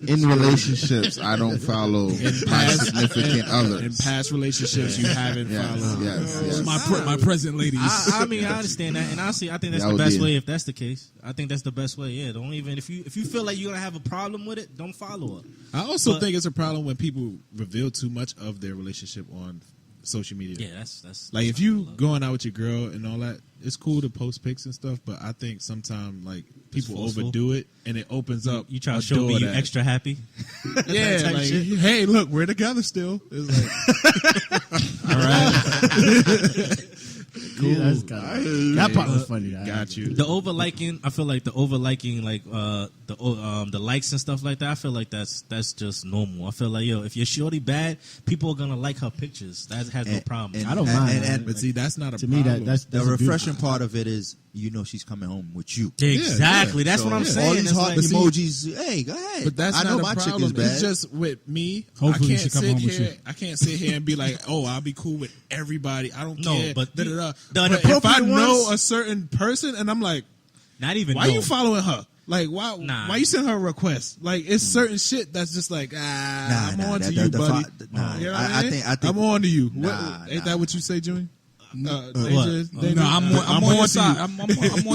In relationships, I don't follow my significant In others. past relationships, you haven't followed. Yes. My present ladies. I mean, I understand that, and honestly, I think that's Yeah, the I best would. way. If that's the case, I think that's the best way. Yeah, don't even if you feel like you're gonna have a problem with it, don't follow her. I also But- think it's a problem when people reveal too much of their relationship on social media. Yeah, that's Like if you going out with your girl and all that, it's cool to post pics and stuff, but I think sometimes like people forceful. overdo it and it opens up. you try a to show me door you that- extra happy. Yeah, type like shit. hey, look, we're together still. It's like, all right, Cool. That part was funny. got you. The over liking, I feel like the over liking, like the likes and stuff like that. I feel like that's just normal. I feel like if you're shorty bad, people are gonna like her pictures. That has no problem. I don't mind. And But see, that's not a to me, problem. that's the a beautiful- refreshing part of it is, she's coming home with you. Exactly. That's what I'm So saying. all these It's heart like- emojis. Hey, go ahead. But that's I not know a my chick problem. is bad. It's just with me. Hopefully I she can't come sit home with here. you. I can't sit here and be like, "Oh, I'll be cool with everybody. I don't No, care." but da, you- da, da. the But if I inappropriate know ones- a certain person and I'm like, not even. "Why know. you following her? Like, why? Nah. Why you send her a request? Like, it's certain shit that's just like, I'm on to you, buddy. Nah, You know what I think I'm on to you. Nah, Ain't that what you say, Junior? What? No, I'm on your side. I'm on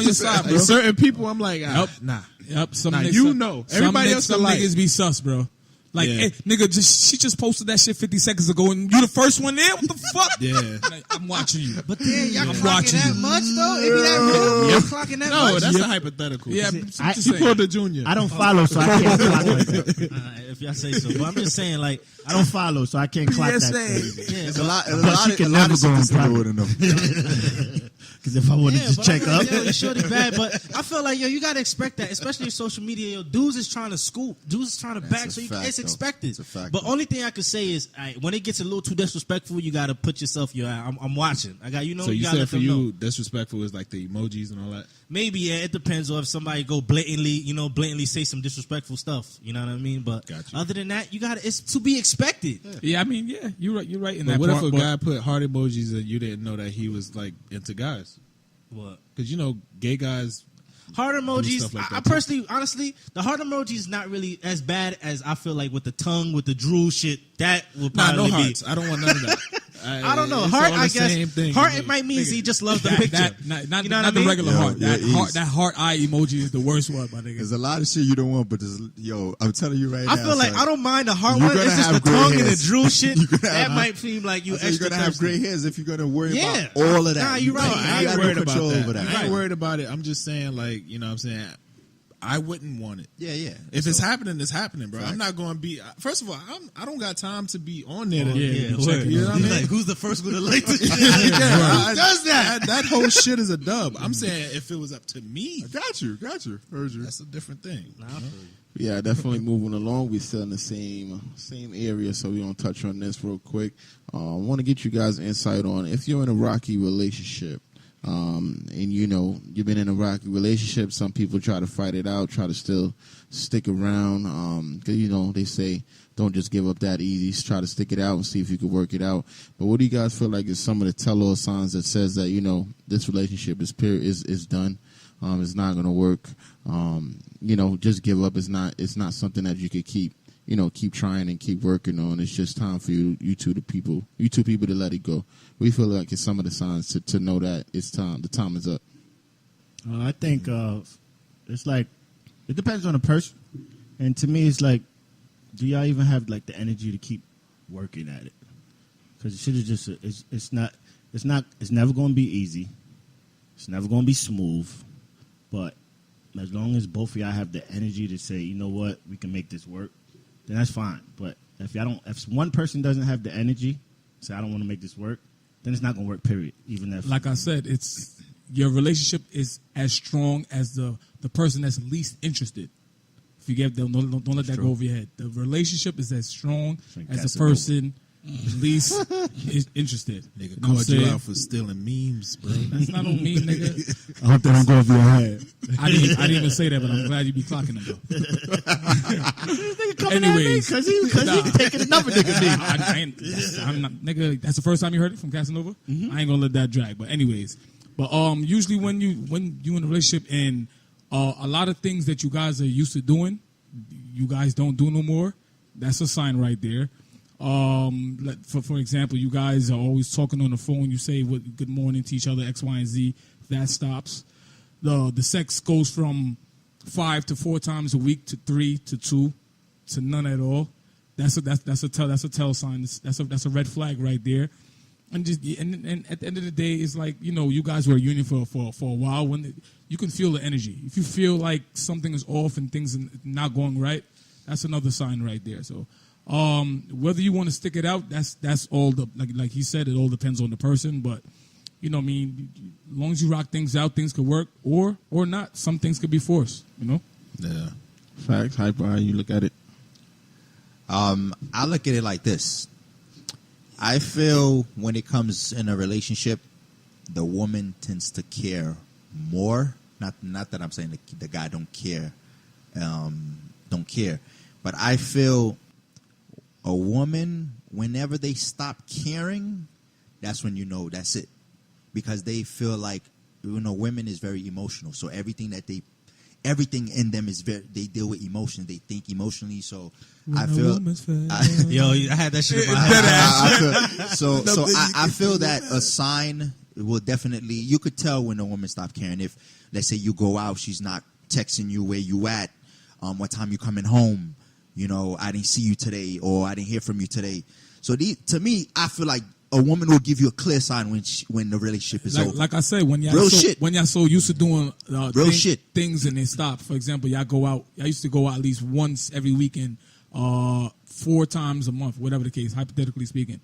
your side, bro. Like, certain people, I'm like, nah. Yep. Some Nah, niggas, you know. Everybody some else some alike. niggas be sus, bro. Like, Yeah. hey, nigga, she just posted that shit 50 seconds ago, and you the first one there? What the fuck? Yeah. Like, I'm watching you. But then y'all I'm clocking watching that you. much though? It be that real? Y'all clocking that No, much? that's a hypothetical. Yeah, See, I'm I- just He saying. pulled the junior. I don't follow, so I can't clock like that. If y'all say so, but I'm just saying, like, I don't follow, so I can't clock that. PSA. crazy. yeah, There's but- a lot. There's But a lot she of, can a lot never of go shit on that's private. doing enough. Because if I wanted to Yeah, just but check I'm like, up, yo, it's shorty bad, but I feel like, yo, you gotta expect that, especially in social media. Yo, dudes is trying to scoop, dudes is trying to back, a so fact, it's though. expected. It's a fact, But though. only thing I could say is, when it gets a little too disrespectful, you gotta put yourself. Yo, I'm watching. I got So you gotta said let for them know. you, disrespectful is like the emojis and all that. Maybe yeah, it depends on if somebody go blatantly say some disrespectful stuff. You know what I mean? But Gotcha. other than that, it's to be expected. Yeah, I mean, yeah, you're right in But that what part. if a but- guy put heart emojis and you didn't know that he was like into guys? What? Because you know, gay guys. Heart emojis. stuff like I that, too. personally, honestly, the heart emoji is not really as bad as I feel like with the tongue, with the drool shit. That will Nah, probably no be. hearts. I don't want none of that. I don't know. It's Heart, all I the guess. same thing. Heart, it might mean he just loves the picture. Not You know what not I the mean? regular Yo, heart. yeah, That heart eye emoji is the worst one, my nigga. There's a lot of shit you don't want, but there's, yo, I'm telling you right now. I feel like son, I don't mind the heart You're one. gonna It's just the have gray tongue and the hairs. drool shit. You're gonna That have- might seem like you I said extra you're gonna have thirsty. gray hairs if you're gonna worry Yeah. about all of that. Nah, you're right. You I I ain't ain't got worried no about control that. over that. I ain't worried about it. I'm just saying, like, you know what I'm saying? I wouldn't want it. Yeah. If it's happening, it's happening, bro. Fact. I'm not going to be. First of all, I don't got time to be on there. To Yeah, check word. it, you know what I mean? Like, who's the first one to like this shit? Who does that? That whole shit is a dub. I'm saying if it was up to me, Got you. Heard you. that's a different thing. Nah, I feel you. Yeah, definitely moving along. We're still in the same area, so we're going to touch on this real quick. I want to get you guys insight on if you're in a rocky relationship, and you know you've been in a rocky relationship. Some people try to fight it out, try to still stick around. 'Cause, you know, they say don't just give up that easy. Just try to stick it out and see if you can work it out. But what do you guys feel like is some of the tell-all signs that says that, you know, this relationship is done? It's not going to work. You know, just give up. It's not something that you could keep trying and keep working on. It's just time for you two people to let it go. We feel like it's some of the signs to know that it's time. The time is up. I think it's like it depends on the person, and to me, it's like, do y'all even have like the energy to keep working at it? Because it should have just it's never going to be easy. It's never going to be smooth, but as long as both of y'all have the energy to say, you know what, we can make this work, then that's fine. But if one person doesn't have the energy, say I don't want to make this work, then it's not going to work. Period. Even if Like I said, it's your relationship is as strong as the person that's least interested. If you get them, don't let that go over your head. The relationship is as strong Drink as the Casanova. person least is interested. Nigga You know what I'm called you saying? out for stealing memes, bro. That's not on me, nigga. I hope that don't go over your head. I didn't even say that, but I'm glad you be clocking them though. Anyways, because he taking another nigga me. I'm not, nigga. That's the first time you heard it from Casanova. I ain't gonna let that drag. But anyways, usually when you in a relationship and a lot of things that you guys are used to doing, you guys don't do no more. That's a sign right there. For example, you guys are always talking on the phone. You say good morning to each other, X, Y, and Z. That stops. The sex goes from 5 to 4 times a week to 3 to 2 to none at all. That's a tell sign. That's a red flag right there. And at the end of the day, it's like, you know, you guys were a union for a while. When you can feel the energy. If you feel like something is off and things are not going right, that's another sign right there. So whether you want to stick it out, that's all like he said, it all depends on the person. But you know what I mean, as long as you rock things out, things could work or not. Some things could be forced, you know? Yeah. Facts. Hypa, how you look at it? I look at it like this. I feel when it comes in a relationship, the woman tends to care more. Not that I'm saying the guy don't care, but I feel a woman, whenever they stop caring, that's when you know that's it, because they feel like, you know, women is very emotional, so everything in them is they deal with emotions, they think emotionally. So I feel Yo, I had that shit in my head. I feel that a sign will definitely, you could tell when a woman stops caring. If, let's say, you go out, she's not texting you where you at, what time you coming home, I didn't see you today, or I didn't hear from you today. So to me, I feel like a woman will give you a clear sign when the relationship is over. Like I said, when y'all so used to doing things and they stop. For example, y'all go out. I used to go out at least once every weekend, 4 times a month, whatever the case, hypothetically speaking.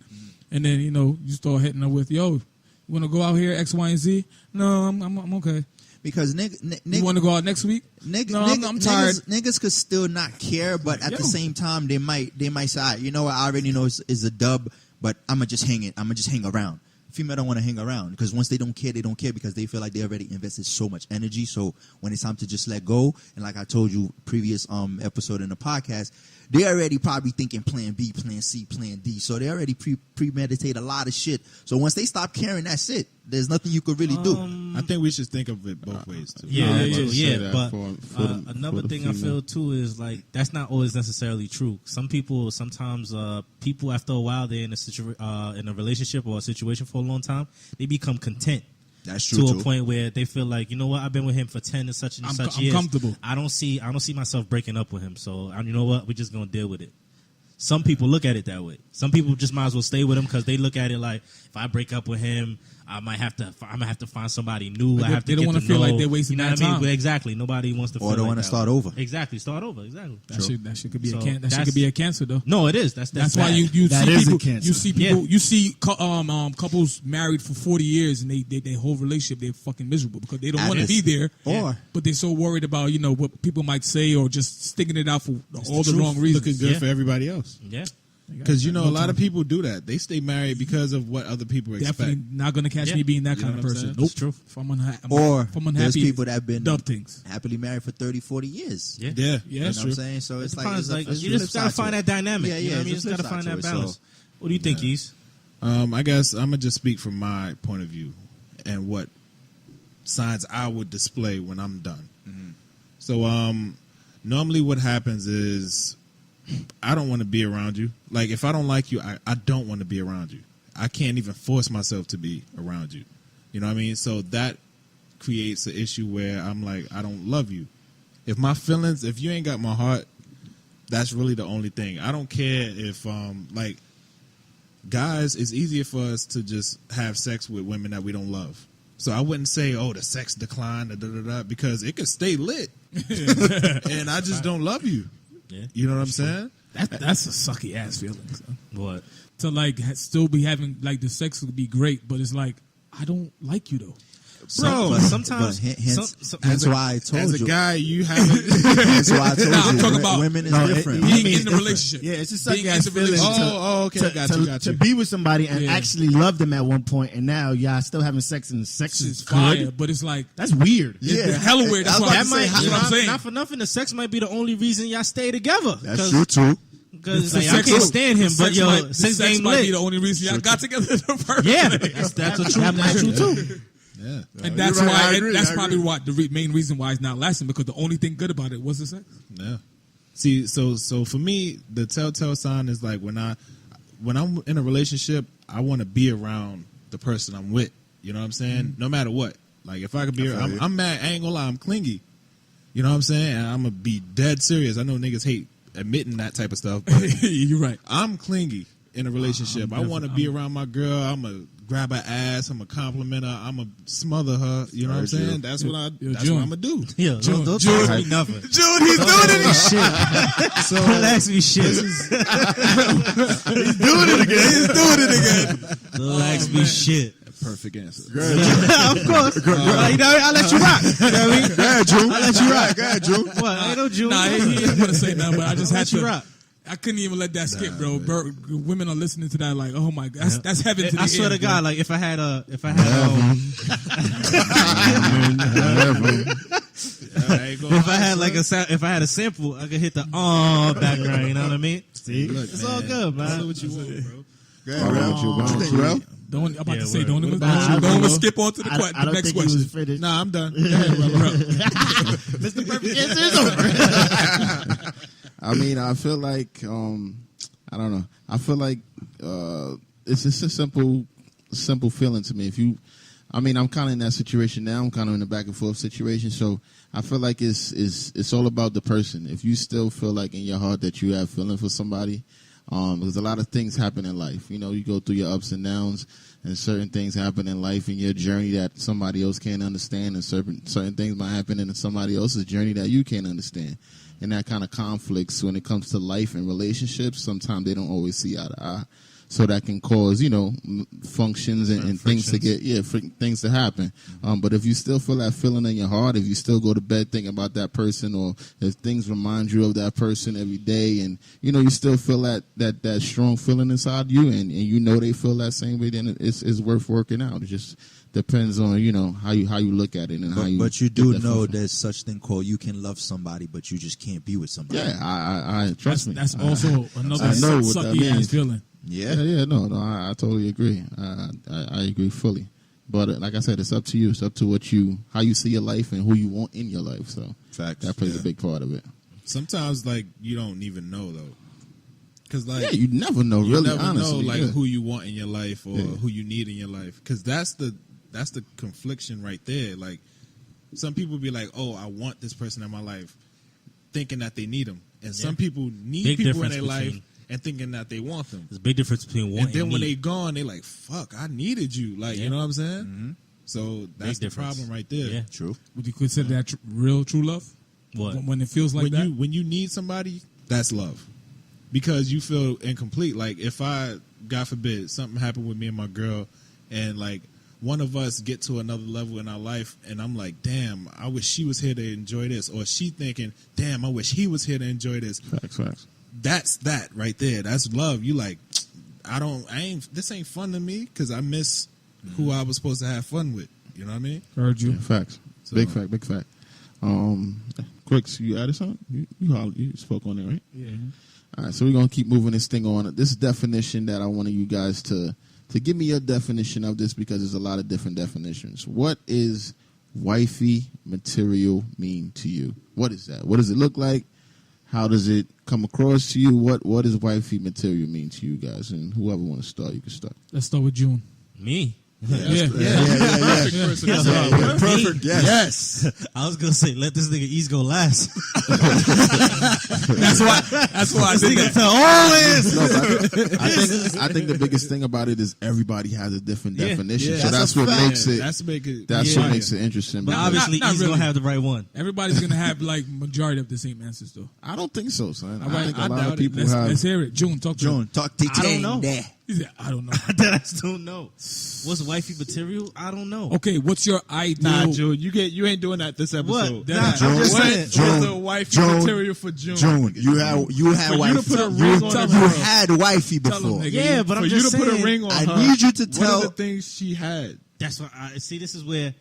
And then you start hitting her with, yo, you want to go out here X, Y, and Z? No, I'm okay. Because you want to go out next week? No, I'm tired. Niggas could still not care, but at the same time, they might say, I already know it's a dub, but I'ma just hang around. Female don't want to hang around because once they don't care because they feel like they already invested so much energy. So when it's time to just let go, and like I told you previous episode in the podcast, they already probably thinking plan B, plan C, plan D. So they already premeditate a lot of shit. So once they stop caring, that's it. There's nothing you could really do. I think we should think of it both ways too. But another thing I feel too is like that's not always necessarily true. Sometimes people after a while they're in a relationship or a situation for a long time, they become content. That's true to a point where they feel like, you know what, I've been with him for 10 and such years. I'm comfortable. I don't see myself breaking up with him. So you know what, we're just gonna deal with it. Some people look at it that way. Some people just might as well stay with him because they look at it like, if I break up with him, I'm gonna have to find somebody new. They don't want to feel like they're wasting their time. Exactly. Nobody wants to. Or they want to start over. Exactly. Start over. Exactly. That shit could be could be a cancer though. No, it is. That's why you see people. Yeah. You see couples married for 40 years and they whole relationship they're fucking miserable because they don't want to be there. But they're so worried about what people might say or just sticking it out for all the wrong reasons. Looking good for everybody else. Yeah. Because a lot of people do that. They stay married because of what other people expect. Definitely not going to catch me being that kind of person. Nope. It's true. If I'm unhappy, there's people that have been dub things. happily married for 30, 40 years. Yeah, that's you know true. what I'm saying? So it's like you just got to find that dynamic. Yeah, you know what I mean? You just got to find that balance. What do you think, East? I guess I'm going to just speak from my point of view and what signs I would display when I'm done. Mm-hmm. So normally what happens is I don't want to be around you. Like, if I don't like you, I don't want to be around you. I can't even force myself to be around you. You know what I mean? So that creates an issue where I'm like, I don't love you. If you ain't got my heart, that's really the only thing. I don't care if, guys, it's easier for us to just have sex with women that we don't love. So I wouldn't say, the sex declined, because it could stay lit. And I just don't love you. Yeah. You know what I'm saying? That's a sucky ass feeling. Son. What? To still be having the sex would be great, but it's like I don't like you though. Bro, sometimes that's why I told you. As a guy, you haven't. That's why I told you. I'm talking about women is different. Being in the relationship. Yeah, it's just being sucky ass feeling. Okay, got you. To be with somebody and actually love them at one point, and now y'all still having sex, and the sex is fire, good. but it's like that's weird. It's hella weird. That's what I'm saying. Not for nothing, the sex might be the only reason y'all stay together. That's true too. Because I can't stand him, but sex might be the only reason y'all got together in the first place. That's a true. That's true too. Yeah. And that's why. That's probably what the main reason why it's not lasting, because the only thing good about it was the sex. Yeah. See, so for me, the telltale sign is like when I'm in a relationship, I want to be around the person I'm with. You know what I'm saying? Mm-hmm. No matter what. Like if I could be, I'm mad. I ain't gonna lie, I'm clingy. You know what I'm saying? And I'm gonna be dead serious. I know niggas hate admitting that type of stuff. But you're right. I'm clingy in a relationship. I want to be around my girl. I'm gonna grab her ass. I'm gonna compliment her. I'm gonna smother her. You know what I'm saying? That's what I'm gonna do. Yeah, don't me nothing. Jude, he's doing it. Shit. So don't ask me shit. He's doing it again. Don't ask me shit. Perfect answer. Of course. I'll let you rock. You know what I mean? Go ahead, Drew. I'll let you rock. Go ahead, Drew. What? I ain't no Drew. Nah, he didn't want to say nothing, but I just had to. Rock. I couldn't even let that skip, bro. Women are listening to that like, oh my God, that's heaven to the I swear to God, like if I had a sample, I could hit the background. You know what I mean? See, it's all good, man. Do what you want, bro. Go ahead, bro. I'm about to say, don't even skip on to the next question. Nah, I'm done. Mr. Perfect answer is over. I mean, I feel like I don't know. I feel like it's just a simple feeling to me. If you, I mean, I'm kind of in that situation now. I'm kind of in a back and forth situation. So I feel like it's all about the person. If you still feel like in your heart that you have feeling for somebody, because a lot of things happen in life. You know, you go through your ups and downs, and certain things happen in life in your journey that somebody else can't understand, and certain things might happen in somebody else's journey that you can't understand. And that kind of conflicts when it comes to life and relationships. Sometimes they don't always see eye to eye. So that can cause, functions and things to things to happen. But if you still feel that feeling in your heart, if you still go to bed thinking about that person, or if things remind you of that person every day, and you still feel that strong feeling inside you, and they feel that same way, then it's worth working out. It just depends on how you look at it and how you. But you do know there's such thing called you can love somebody, but you just can't be with somebody. Yeah, I trust me. That's also another I know what that sucky ass means. Yeah. feeling. No, I totally agree. I agree fully. But like I said, it's up to you. It's up to how you see your life and who you want in your life. So Facts. that plays a big part of it. Sometimes, like, you don't even know though, because like you never know. you Really, never honestly, know like who you want in your life or who you need in your life, because that's the confliction right there. Like, some people be like, "Oh, I want this person in my life," thinking that they need them, and some people need Big people in difference their life between- and thinking that they want them. There's a big difference between And wanting then and when they need. gone, they like, "Fuck, I needed you." Like, you know what I'm saying? Mm-hmm. So that's the difference. problem right there. Yeah. True. Would you consider that real true love? What? When it feels like that? When you need somebody, that's love, because you feel incomplete. Like, if I, God forbid, something happened with me and my girl, and like one of us get to another level in our life, and I'm like, damn, I wish she was here to enjoy this, or she thinking, damn, I wish he was here to enjoy this. Facts. That's that right there. That's love. You like, this ain't fun to me because I miss who I was supposed to have fun with. You know what I mean? Heard you. Yeah, facts. So- Big fact. Quicks, you added something? You spoke on it, right? Yeah. All right, so we're gonna keep moving this thing on. This definition that I wanted you guys to give me your definition of this, because there's a lot of different definitions. What is wifey material mean to you? What is that? What does it look like? How does it come across to you? What does wifey material mean to you guys? And whoever want to start, you can start. Let's start with June. Me. Yeah. Perfect person. Perfect. Yes. I was gonna say, let this nigga Ease go last. That's why I This did nigga that. tell always. No, but I think the biggest thing about it is everybody has a different definition. Yeah, so that's what makes it. That's what makes it interesting. But because obviously, not Ease really. gonna have the right one. Everybody's gonna have like majority of the same answers though. I don't think so, son. All I right, think a I lot doubt of it. people Let's have. hear it. June, talk to June, talk to I don't know. there. He said, I don't know. That I don't know. What's wifey material? I don't know. Okay, what's your ideal? Nah, June, you ain't doing that this episode. What? That- Nah, June, I'm just What saying. is June, the wifey June, material for June? June, you had For you to wifey. put a ring on You her. had wifey Tell him, before. nigga. Yeah, but For I'm you just to put a saying. ring on I her. need you to What tell. are the things she had? That's what I see. This is where.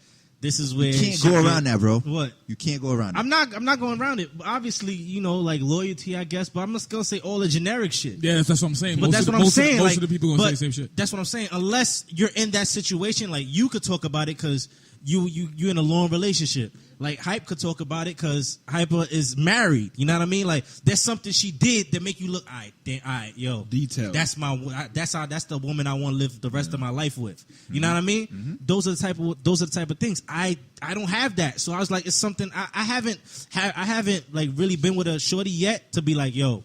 You Can't shit go get- around that, bro. What? You can't go around it. I'm not going around it. But obviously, like loyalty, I guess. But I'm just gonna say all the generic shit. Yeah, that's what I'm saying. But that's what I'm saying. Most like, of the people gonna say but the same shit. That's what I'm saying. Unless you're in that situation, like you could talk about it because you in a long relationship. Like Hype could talk about it because Hypa is married. You know what I mean? Like there's something she did that make you look, all right, yo, Detail. That's that's the woman I want to live the rest of my life with. You know what I mean? Mm-hmm. Those are the type of things. I don't have that. So I was like, it's something I haven't like really been with a shorty yet to be like, yo,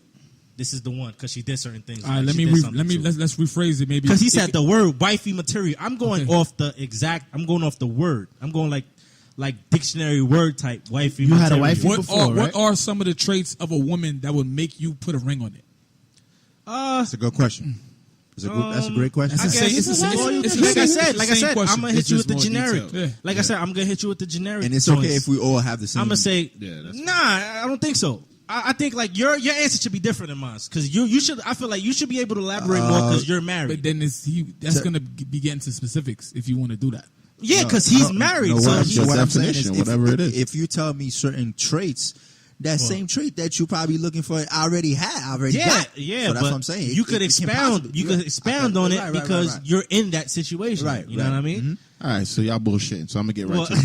this is the one because she did certain things. All right, Like, let's rephrase it maybe. because he said the word wifey material. I'm going Okay. off the word. I'm going like dictionary word type wifey. You had a material. wifey? what before, right? what are some of the traits of a woman that would make you put a ring on it? That's a good question. That's a great question. That's I guess it's the same- it's it's the like I same- said, it's the same I'm question. gonna hit It's you with just the more generic. detailed. Yeah. Like I said, I'm gonna hit you with the generic. And it's joints. okay if we all have the same. I'm gonna say, Yeah, that's nah, I don't think so. I think like your answer should be different than mine because you should. I feel like you should be able to elaborate more because you're married. But then that's gonna be getting to specifics if you want to do that. Yeah, because he's married. no, so what I'm he- Your what I'm saying definition, is whatever it is. If you tell me certain traits, that same trait that you probably looking for, I already got. yeah. So that's but what I'm saying. You could It can expound. possibly- You could expound on it Right, because right. you're in that situation. Right, You know right. what I mean? All right, so y'all bullshitting. So I'm gonna get right to it.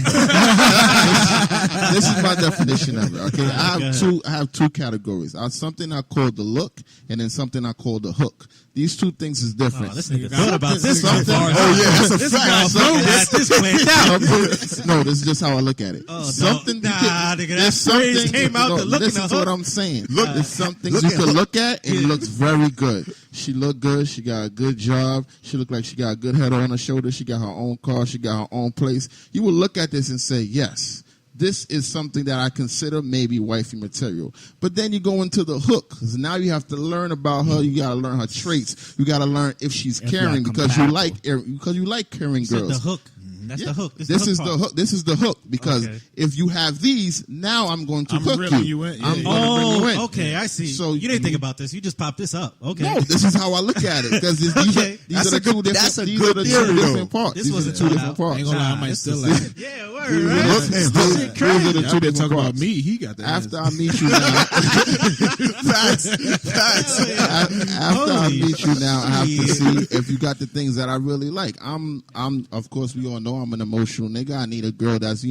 This is my definition of it. Okay, I have two categories. Something I call the look, and then something I call the hook. These two things is different. Oh, this nigga thought about this. Something, that's a fact. This planned out. No, this is just how I look at it. Oh, something no. Nah, nigga, that phrase came out the look in the This is hook. what I'm saying. There's something you can look at, and it looks very good. She look good. She got a good job. She look like she got a good head on her shoulder. She got her own car. She got her own place. You will look at this and say, yes, this is something that I consider maybe wifey material. But then you go into the hook, because now you have to learn about her. You got to learn her traits. You got to learn if she's caring, because you like caring girls. The hook. That's the hook. This is the hook. This is the hook, because if you have these, now I'm going to hook you. I'm going to bring you in. Okay, I see. So you didn't think about this. You just popped this up. Okay. No, this is how I look at it, because these are the two different parts. This these wasn't are the two thought different out. parts. Ain't gonna lie, I might still like it. Yeah, word, right? These are the two Y'all been different talking about parts. me. He got that. After I meet you now, after I meet you now, I have to see if you got the things that I really like. I'm of course, we all know I'm an emotional nigga. I need a girl that's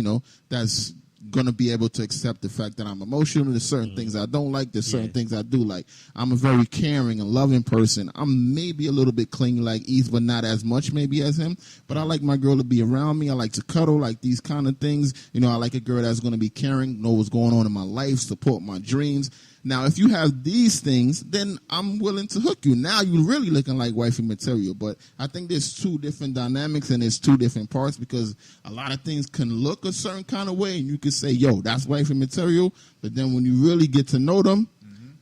gonna be able to accept the fact that I'm emotional. There's certain things I don't like. There's certain things I do like. I'm a very caring and loving person. I'm maybe a little bit clingy like East, but not as much maybe as him. But I like my girl to be around me. I like to cuddle, like these kind of things. I like a girl that's gonna be caring, know what's going on in my life, support my dreams. Now, if you have these things, then I'm willing to hook you. Now you're really looking like wifey material. But I think there's two different dynamics and there's two different parts, because a lot of things can look a certain kind of way and you can say, yo, that's wifey material. But then when you really get to know them,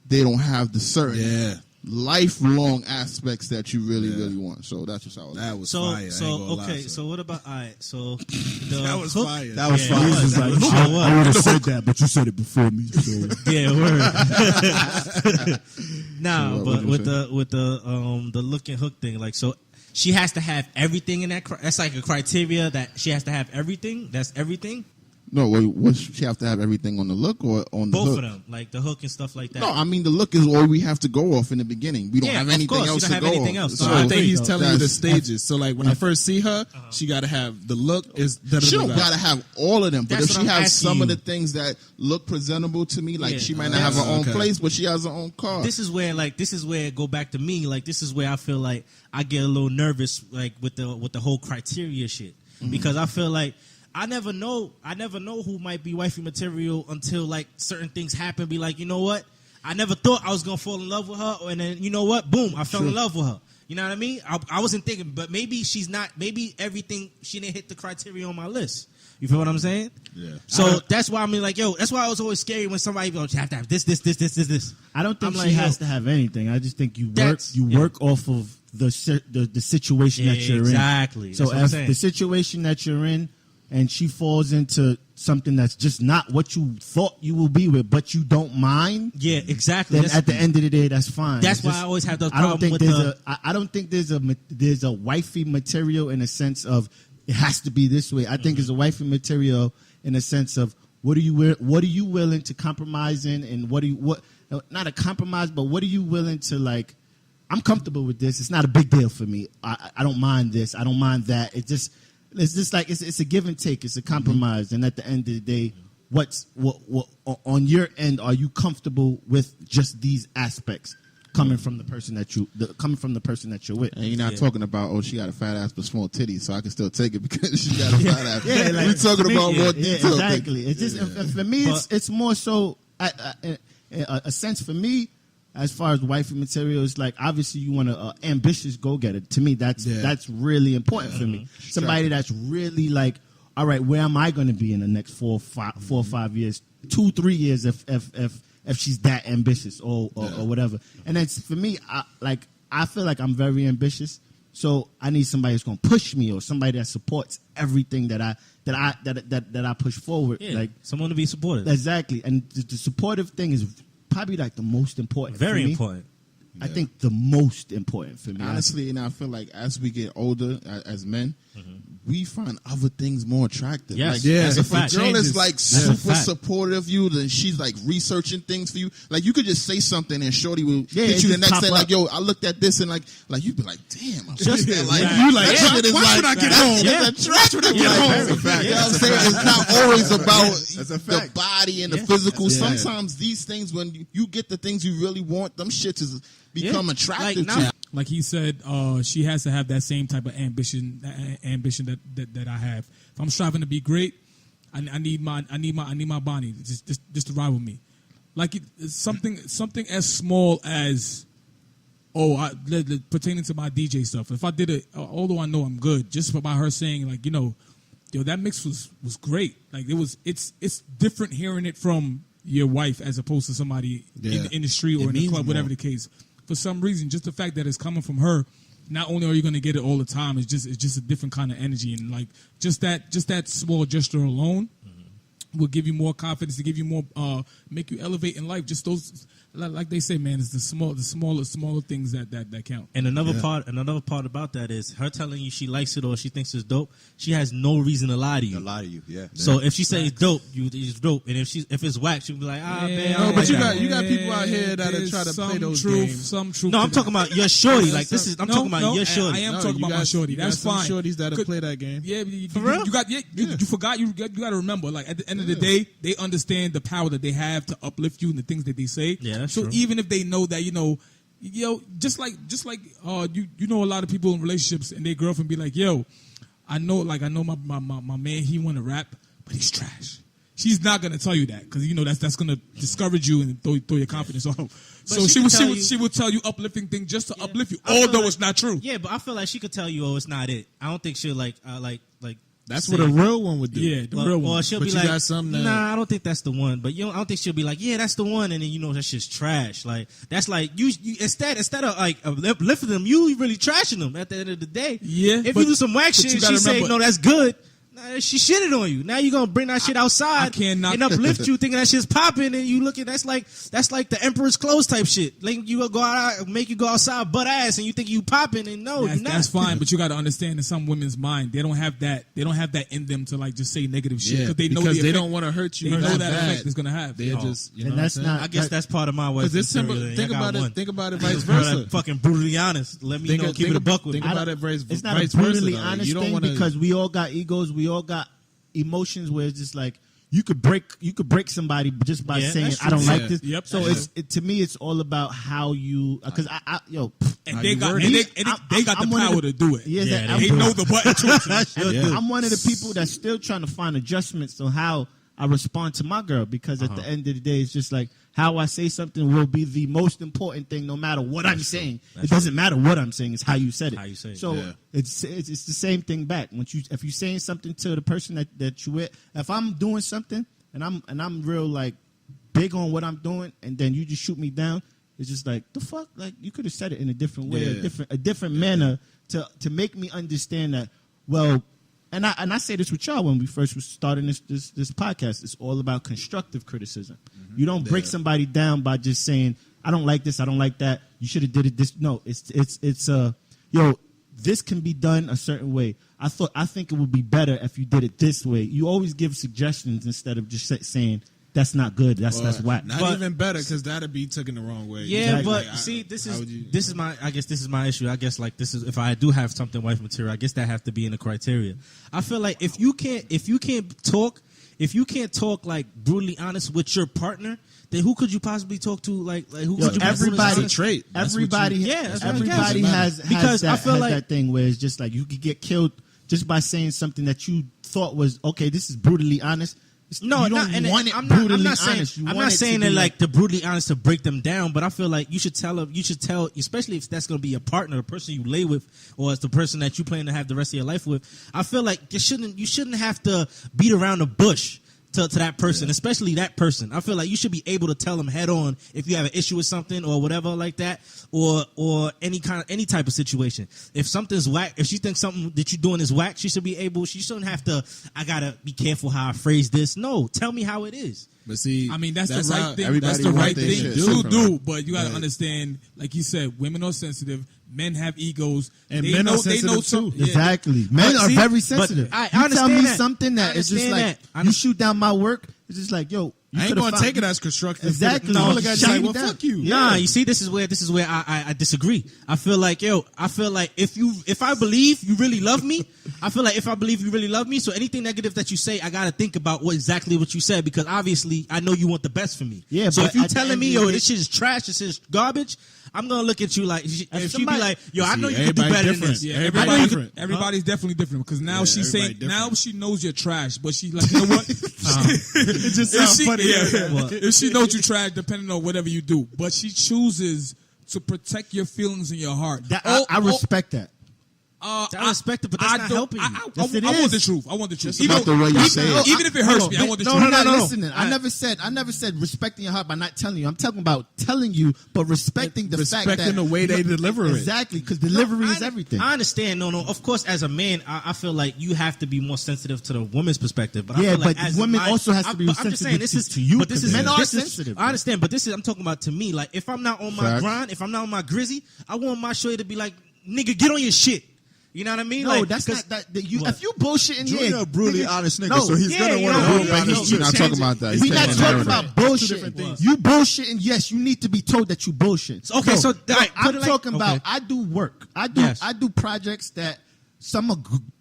they don't have the certain lifelong aspects that you really want. So that's just how that was so, fire. So okay, so what about so the that was hook, fire. That was fire. I would have said that, but you said it before me. So. Yeah, word. Nah, So but with the look and hook thing, like, so she has to have everything in that. That's like a criteria that she has to have everything. That's everything. No, wait, she have to have everything on the look or on the hook? Both of them, like the hook and stuff like that. No, I mean the look is all we have to go off in the beginning. We don't have anything else to go off. So I think he's telling you the stages. So like when I first see her, she got to have the look is. She don't got to have all of them, but That's if what she I'm has some asking of you. the things that look presentable to me, like Yeah. she might not have her own place, but she has her own car. This is where it go back to me. Like, this is where I feel like I get a little nervous, like with the whole criteria shit, because I feel like I never know who might be wifey material until like certain things happen. Be like, you know what? I never thought I was gonna fall in love with her, and then you know what? Boom, I fell in love with her. You know what I mean? I wasn't thinking, but maybe she's not. Maybe everything she didn't hit the criteria on my list. You feel what I'm saying? Yeah. So that's why I mean, like, yo, that's why I was always scary when somebody goes, you have to have this. I don't think I'm she like, has yo, to have anything. I just think you that's- work off of the situation that you're in. Exactly. So That's what I'm if saying. the situation that you're in and she falls into something that's just not what you thought you will be with, but you don't mind, Yeah, exactly. then at the end of the day, that's fine. That's It's why just- I always have those I don't problems think with there's I don't think there's a wifey material in a sense of it has to be this way. I think it's a wifey material in a sense of what are you willing to compromise in, and not a compromise, but what are you willing to, like, I'm comfortable with this. It's not a big deal for me. I don't mind this. I don't mind that. It's just like it's a give and take. It's a compromise. And at the end of the day, what on your end are you comfortable with just these aspects coming from the person that you're with? And you're not talking about, she got a fat ass but small titties, so I can still take it because she got a fat ass. Yeah, like, we're talking about more detail. exactly. It's just for me, it's more so a sense for me. As far as wifey material, it's like obviously you want an ambitious go-getter. To me, that's really important for me. Somebody that's really like, all right, where am I going to be in the next 4 or 5 years, 2-3 years if she's that ambitious or whatever. And that's for me. I feel like I'm very ambitious, so I need somebody who's going to push me, or somebody that supports everything that I push forward. Yeah, like someone to be supportive. Exactly, and the supportive thing is probably like the most important. Very for me. important. I think the most important for me. Honestly, and I feel like as we get older as men, we find other things more attractive. Yes, like, that's a if fact. a girl Changes. is like That's a super fact. supportive of you, then she's like researching things for you. Like you could just say something and shorty will Yeah, hit it you the just next pop day up. like, yo, I looked at this and like you'd be like, damn, I'm Just that. that. Like Yeah. you like Yeah. that shit is Why like should I get that home? shit Yeah. is attractive. Like, That's a fact. you know what I'm That's a saying? fact. It's not always about That's a the fact. body and the Yeah. physical. Yeah. Sometimes these things, when you get the things you really want, them shits is become Yeah. attractive Like, to now- you. Like he said, she has to have that same type of ambition that I have. If I'm striving to be great, I need my Bonnie just to ride with me. Like it's something as small as pertaining to my DJ stuff. If I did it, although I know I'm good, just by her saying like, yo, that mix was great. Like it's different hearing it from your wife as opposed to somebody in the street or It in the means club, whatever more. the case. For some reason, just the fact that it's coming from her, not only are you going to get it all the time, it's just a different kind of energy, and like just that small gesture alone will give you more confidence, to give you more, make you elevate in life. Just those, like they say, man, it's the smaller things that count. And another part about that is her telling you she likes it or she thinks it's dope. She has no reason to lie to you. A lot of you, yeah. So if she says it's dope, it's dope. And if it's whack, she'll be like, man, I No, don't but like you that. got people out here that There's try to play some those truth, games. Some truth. No, to I'm talking that. about your shorty. Like this is, I'm talking about your shorty. I am No, talking you about my got- shorty. you That's got some fine. shorties that'll play that game. Yeah, For real? you got you forgot. You got to remember. Like at the end of the day, they understand the power that they have to uplift you and the things that they say. Yeah, that's so true. even if they know that just like you know a lot of people in relationships and their girlfriend be like, yo, I know my man, he want to rap, but he's trash. She's not gonna tell you that because that's gonna discourage you and throw your confidence off. So she would tell you uplifting things just to uplift you, I feel although like- it's not true. Yeah, but I feel like she could tell you, it's not it. I don't think she'll like That's say- what a real one would do. Yeah, the Or, real one. or she'll But be you like, got some that- nah, I don't think that's the one. But I don't think she'll be like, yeah, that's the one, and then that shit's trash. Like that's like you instead of like uplifting them, you really trashing them at the end of the day. Yeah, if but- you do some whack but shit, you and gotta she say remember- no, that's good. Nah, she shitted on you. Now you gonna bring that shit outside I cannot- and uplift you, thinking that shit's popping, and you looking. That's like the emperor's clothes type shit. Like you go out, make you go outside butt ass, and you think you popping, and no, you're not. That's fine, but you got to understand in some women's mind, they don't have that in them to like just say negative shit Yeah, they know because the they effect- don't want to hurt you. They know that that bad. effect it's gonna have. They're just, you know, And what that's I'm saying? not- I guess that's part of my wife's Because it's simple. material, and Think I got about it. one. Think about it vice Just gotta versa. fucking brutally honest. Let me keep it a buck with Think me. about it vice It's not vice a brutally versa. though. honest You don't thing want to because we all got egos. We all got emotions where it's just like you could break somebody just by Yeah, saying that's I don't true. like Yeah. this. Yep. So to me it's all about how you because And How they you got word and it. they got I'm the one of power the- to do it. Yeah, Yeah, They know the button too. Yeah. I'm one of the people that's still trying to find adjustments to how I respond to my girl because at the end of the day, it's just like how I say something will be the most important thing, no matter what I'm saying. It doesn't matter what I'm saying; it's how you said it. How you say it. So Yeah. it's the same thing back. If you're saying something to the person that you with, if I'm doing something and I'm real like big on what I'm doing, and then you just shoot me down, it's just like the fuck. Like you could have said it in a different way, Yeah. a different manner to make me understand that. Well. And I say this with y'all when we first was starting this podcast. It's all about constructive criticism. You don't break somebody down by just saying I don't like this, I don't like that. You should have did it this. No, it's this can be done a certain way. I think it would be better if you did it this way. You always give suggestions instead of just saying that's not good. That's whack. Not But- even better because that'd be taken the wrong way. Yeah, Exactly. but Like, see, how would you- this is my issue. I guess like this is if I do have something wife material, I guess that have to be in the criteria. I feel like if you can't talk like brutally honest with your partner, then who could you possibly talk to? Like who could you possibly everybody, That's a trait. That's what everybody, you- Yeah, that's what I everybody guess. has Because I that, feel has like- that thing where it's just like you could get killed just by saying something that you thought was okay. This is brutally honest. No, you don't and want it I'm brutally not saying, honest. You I'm want not it saying to that be like to brutally honest to break them down, but I feel like you should tell, especially if that's going to be a partner, the person you lay with, or it's the person that you plan to have the rest of your life with. I feel like you shouldn't have to beat around the bush to that person, especially that person. I feel like you should be able to tell them head on if you have an issue with something or whatever like that, or any type of situation. If something's whack, if she thinks something that you're doing is whack, she shouldn't have to, I gotta be careful how I phrase this. No, tell me how it is. But see, I mean, that's the how right thing. everybody That's the want right their thing shit to different. do. But you got to understand, like you said, women are sensitive. Men have egos, And they men know, are sensitive some- too. yeah. Exactly. Men are see, very but sensitive. I You tell understand me that. something I that is just understand like, that. you shoot down my work, it's just like, yo, you I ain't could've gonna found- take it as constructive. Exactly. No, No, look at shut like, me well, down. fuck you. Nah, you see, this is where I disagree. I feel like if I believe you really love me, so anything negative that you say, I gotta think about exactly what you said, because obviously I know you want the best for me. Yeah, So but if you at the telling end me, of the yo, day- this shit is trash, this is garbage, I'm gonna look at you like, if she be somebody- like, yo, I See, know you could do everybody better than different. this. Yeah, Everybody everybody, I know you different. everybody's definitely different because now Yeah, she's saying, everybody now different. she knows you're trash, but she's like, you know what? It just If sounds she, funny. yeah, if she knows you trash, depending on whatever you do, but she chooses to protect your feelings in your heart. That, I respect that. I respect it, but that's not helping you. Yes, it I want is. the truth. I want the truth. about the way you say it. Even if it hurts me, I want the No, truth. You're not no. listening. I never said respecting your heart by not telling you. I'm talking about telling you, but respecting the fact Respecting that the way they deliver it. Exactly, because delivery No, is everything. I understand. No. Of course, as a man, I feel like you have to be more sensitive to the woman's perspective. But I Yeah, feel like but as women my- also has to be I'm just saying, sensitive this to- is to you, But this because is men are this is- sensitive. I understand, but I'm talking about to me. Like, if I'm not on my Facts. grind, if I'm not on my grizzy, I want my shorty to be like, nigga, get on your shit. You know what I mean? No, like, that's 'cause- not that. You, What? if you bullshitting, Junior a brutally honest nigga, no, so he's yeah, gonna you want know, to but hold back he- his he- We're not talking about that. He's We're not taking talking it about different. bullshitting. You bullshitting, yes, you need to be told that you bullshit. Okay, so, no, all right, put I'm it like- talking about okay. I do work. I Yes. do projects that some are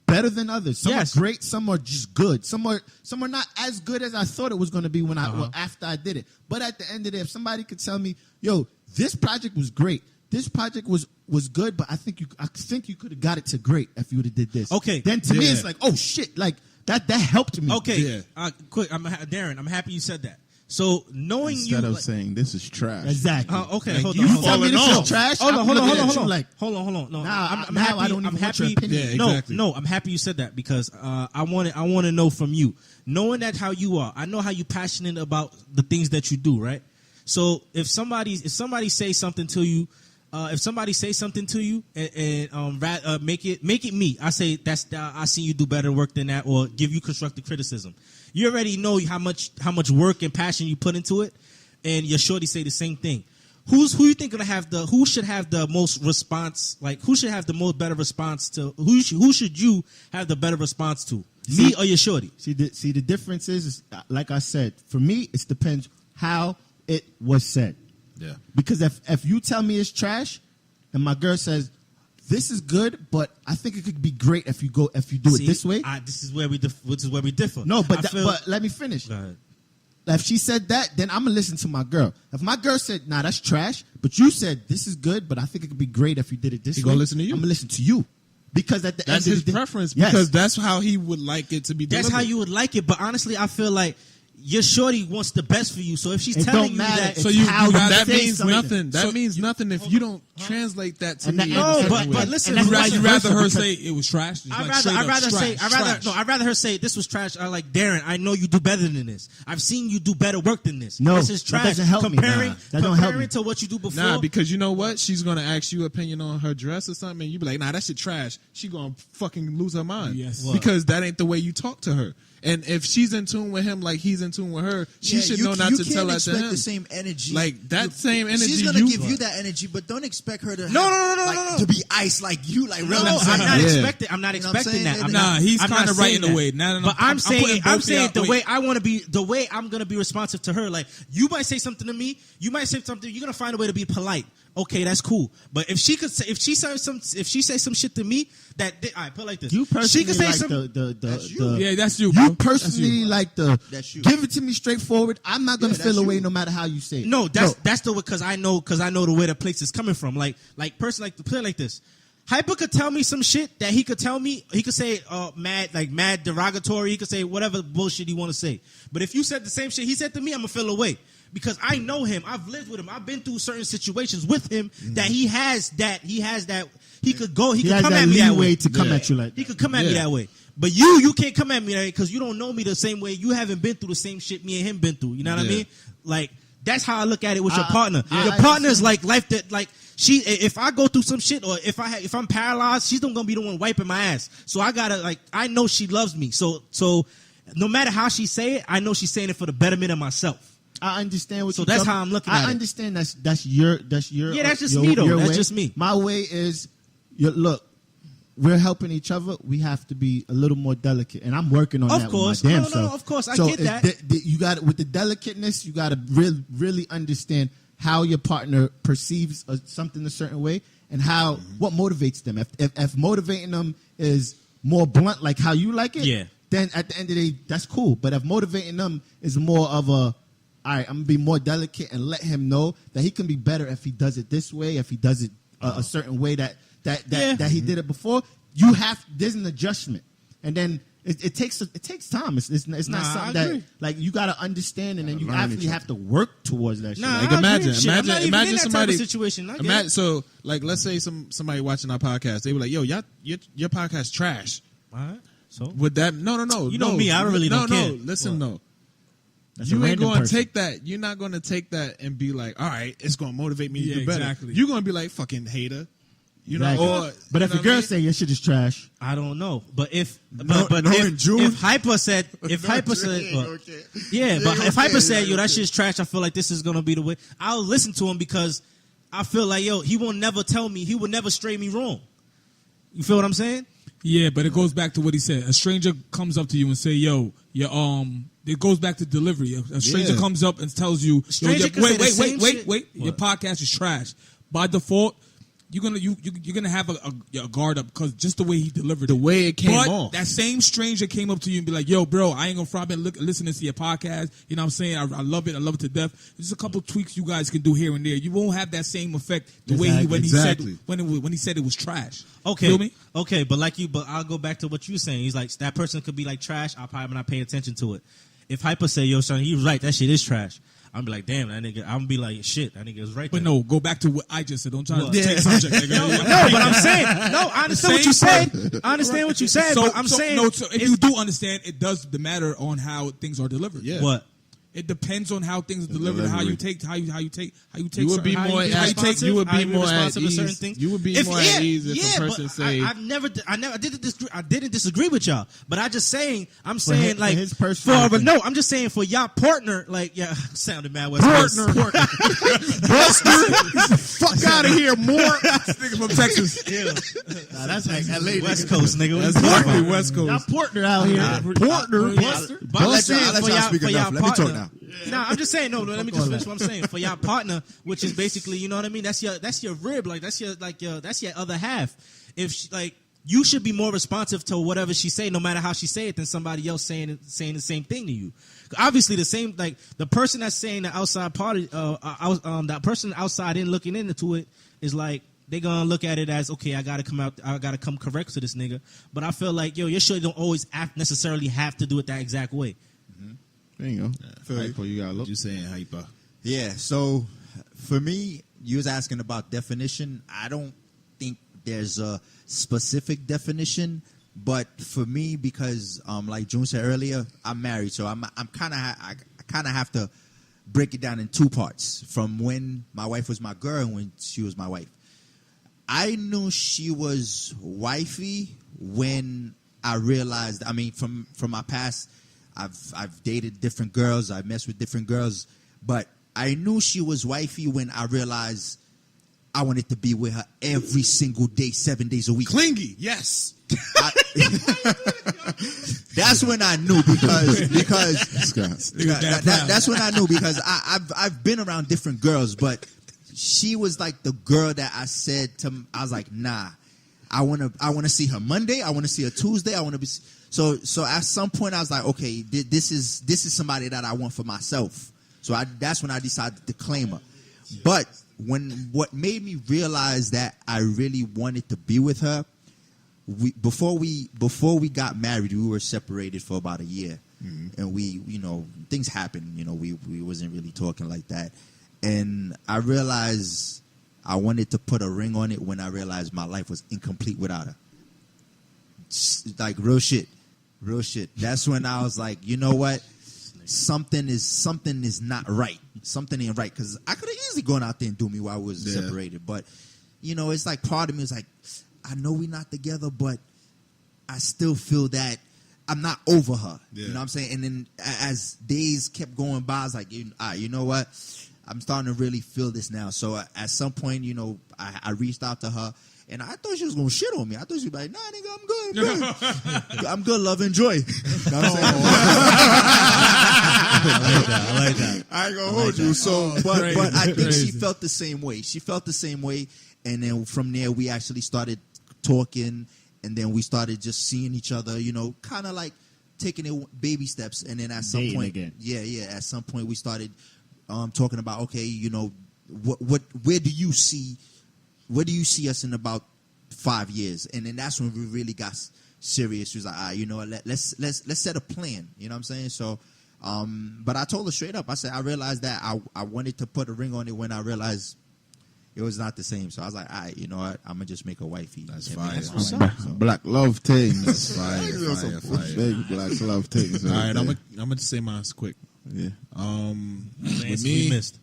better than others. Some Yes. are great, some are just good. Some are not as good as I thought it was going to be when after I did it. But at the end of the day, if somebody could tell me, yo, this project was great. This project was good, but I think you could have got it to great if you would have did this. Okay. Then to me Yeah. it's like, oh shit, like that helped me. Okay, Yeah. quick, Darren, I'm happy you said that. So knowing Instead you, of like, saying this is trash. Exactly. okay, Like, hold you on. You hold tell on. me this falling is trash. Hold I'm on. looking at you Hold on. like, Hold on. No, Nah, I'm now happy. I don't even I'm want your happy. opinion. Yeah, No, exactly. no, I'm happy you said that because I want to know from you, knowing that how you are. I know how you passionate about the things that you do, right? So if somebody say something to you, and make it me, I say I see you do better work than that, or give you constructive criticism. You already know how much work and passion you put into it, and your shorty say the same thing. Who you think who should have the most response? Like, who should have the most better response to? Who should you have the better response to? Me or your shorty? See, the difference is, like I said, for me, it depends how it was said. Yeah. Because if you tell me it's trash, and my girl says this is good, but I think it could be great if you do it this way. This is where we differ. No, but I feel- but let me finish. Go ahead. If she said that, then I'm gonna listen to my girl. If my girl said, "Nah, that's trash," but you said this is good, but I think it could be great if you did it this He way, gonna listen to you. I'm gonna listen to you, because at the That's end his of the day, preference Yes. because that's how he would like it to be delivered. That's how you would like it, but honestly, I feel like your shorty wants the best for you. So if she's It telling don't you matter. that, It's So you how that say means something. nothing. That So- means nothing if you don't translate that to And me. that- in a No, certain but way. listen, And You that's rather, vice versa, her because- say it was trash. It's like straight up I'd rather her say this was trash. I like, Darren, I know you do better than this. I've seen you do better work than this. No, this is that trash. doesn't help me. comparing, Nah, that don't help me. to what you do before. Nah, because you know what? She's gonna ask you opinion on her dress or something, and you be like, "Nah, that shit trash." She gonna fucking lose her mind. Yes. because that ain't the way you talk to her. And if she's in tune with him like he's in tune with her, she should know not to tell that to him. the same energy. Like, that same energy She's gonna you- give you that energy, but don't expect her to. No. to be ice like you, like real. No, I'm not Yeah. expecting. I'm not You know what I'm expecting saying? that. I'm Nah, not, he's I'm kinda not right saying in a that. way. No, But I'm I'm saying putting both the out- way I want to be, the way I'm gonna be responsive to her. Like, you might say something to me, you might say something. You're gonna find a way to be polite. Okay, that's cool. But if she say some shit to me that all right, put it like this. You personally she could say like some. the Yeah, that's you, bro. you That's personally you. like the That's you. give it to me straightforward. I'm not gonna Yeah, feel that's away you. no matter how you say it. No, that's the way, because I know the way the place is coming from. Like person, like to put it like this. Hypa could tell me some shit that he could tell me. He could say mad derogatory. He could say whatever bullshit he want to say. But if you said the same shit he said to me, I'm gonna feel away because I know him. I've lived with him. I've been through certain situations with him that he has that. He could go. He He could has come that at me that leeway way. to come Yeah. at you like He that. could come at me Yeah. that way. But you can't come at me that way because you don't know me the same way. You haven't been through the same shit me and him been through. You know what I Yeah. mean? Like, that's how I look at it with your I- partner. I- Your I partner is understand. like life that like she. If I go through some shit or if I'm paralyzed, she's not gonna be the one wiping my ass. So I gotta I know she loves me. So no matter how she say it, I know she's saying it for the betterment of myself. I understand what. So that's how I'm looking at it. I understand that's your Yeah, that's just me though. That's way. just me. My way is, look, we're helping each other. We have to be a little more delicate, and I'm working on that. Of course, with my damn self. no, of course, I so get that. You got with the delicateness, you got to really understand how your partner perceives something a certain way, and how what motivates them. If motivating them is more blunt, like how you like it, Yeah. then at the end of the day, that's cool. But if motivating them is more of a, all right, I'm gonna be more delicate and let him know that he can be better if he does it this way, if he does it a certain way that he did it before. There's an adjustment, and then it takes time. It's not something that like you gotta understand, and then you actually have to work towards that. Nah, shit. Like I agree with shit. I'm not even in imagine that somebody type of situation. I get imagine, it. so like let's say somebody watching our podcast, they were like, "Yo, your podcast trash." All right. So Would that no You know me, I really don't care. Listen, no. That's a You ain't random going to person. take that. You're not going to take that and be like, all right, it's going to motivate me to Yeah, do better. exactly. You're going to be like, fucking hater. You know, Exactly. or But you if know a girl what I say your shit is trash, I don't know, but if in if June? Hypa said yeah, but if Hypa said yo that shit's trash, I feel like this is gonna be the way. I'll listen to him because I feel like yo he will never tell me, he will never stray me wrong. You feel what I'm saying? Yeah, but it goes back to what he said. A stranger comes up to you and say, "Yo, it goes back to delivery. A stranger Yeah. comes up and tells you, Stranger can say the same shit. wait, your podcast is trash." By default, you're gonna have a guard up because just the way he delivered The way it came but off. that same stranger came up to you and be like, "Yo, bro, I ain't gonna front. I've been listening to your podcast. You know what I'm saying? I love it. I love it to death. There's a couple tweaks you guys can do here and there. You won't have that same effect the way Exactly. when he said it was trash. Okay, Feel me? okay, but I'll go back to what you were saying. He's like that person could be like trash. I'll probably not pay attention to it. If Hypa say, "Yo, son, he was right. That shit is trash." I'm be like, damn, that nigga. I'm gonna be like, shit, that nigga is right. But there. no, go back to what I just said. Don't try What? to take subject, nigga. No, but I'm saying, no, I understand what you said. I understand what you said, but I'm saying, no. So if you do understand, it does matter on how things are delivered. Yeah. what? It depends on how things are delivered, how you take. You would be certain- more how you at take responsive? you would How be you more at responsive to certain ease. things? You would be more at ease if a person but say I didn't disagree with y'all, but I'm saying his- like for his personal thing. I'm just saying for y'all partner, like yeah, sounded mad West Coast. fuck out of here, more nigga from Texas. nah, that's like LA. West Coast nigga. That's definitely West Y'all Coast. Portner out here. Portner. But I'm just saying I'll let for y'all y'all, speak for enough. y'all Let me talk partner. now. Nah, I'm just saying. No, let me just finish what I'm saying. For y'all partner, which is basically, you know what I mean. That's your rib. Like that's your other half. If she, like you should be more responsive to whatever she say, no matter how she say it, than somebody else saying the same thing to you. Obviously, the same like the person that's saying the outside party, that person outside in looking into it is like. They gonna look at it as okay. I gotta come correct to this nigga. But I feel like your shit don't always necessarily have to do it that exact way. There you go. Hypo, you gotta look. You saying hyper? Yeah, so for me, you was asking about definition. I don't think there's a specific definition, but for me, because like June said earlier, I'm married, so I kind of have to break it down in two parts. From when my wife was my girl and when she was my wife. I knew she was wifey when I realized. I mean, from my past, I've dated different girls, I've messed with different girls, but I knew she was wifey when I realized I wanted to be with her every single day, 7 days a week. Clingy, yes. That's when I knew because Scott. that's when I knew because I've been around different girls, but. She was like the girl that I said to. I was like, nah, I wanna see her Monday. I wanna see her Tuesday. I wanna be so. At some point, I was like, okay, this is somebody that I want for myself. So that's when I decided to claim her. But what made me realize that I really wanted to be with her, before we got married, we were separated for about a year, and we things happened. We wasn't really talking like that. And I realized I wanted to put a ring on it when I realized my life was incomplete without her. Like real shit. That's when I was like, you know what? Something is not right. Something ain't right. Because I could have easily gone out there and do me while we was separated. But, it's like part of me is like, I know we're not together, but I still feel that I'm not over her. Yeah. You know what I'm saying? And then as days kept going by, I was like, you know what? I'm starting to really feel this now. So at some point, you know, I reached out to her. And I thought she was going to shit on me. I thought she'd be like, nah, nigga, I'm good. I'm good, love, enjoy. You know what I'm saying? I like that. I ain't going to hold you. So, but I think she felt the same way. She felt the same way. And then from there, we actually started talking. And then we started just seeing each other, you know, kind of like taking it baby steps. And then at some Dating point, again. at some point we started talking about, okay, you know, where do you see us in about 5 years? And then that's when we really got serious. She was like, all right, you know what, let's set a plan. You know what I'm saying? So, but I told her straight up. I said, I realized that I wanted to put a ring on it when I realized it was not the same. So I was like, all right, you know what, I'm going to just make a wifey. That's And fire. make That's her what's wife. So- Black love things. That's fire. Big black love things. All right, I'm gonna just say mine's quick. Yeah. With We me, missed.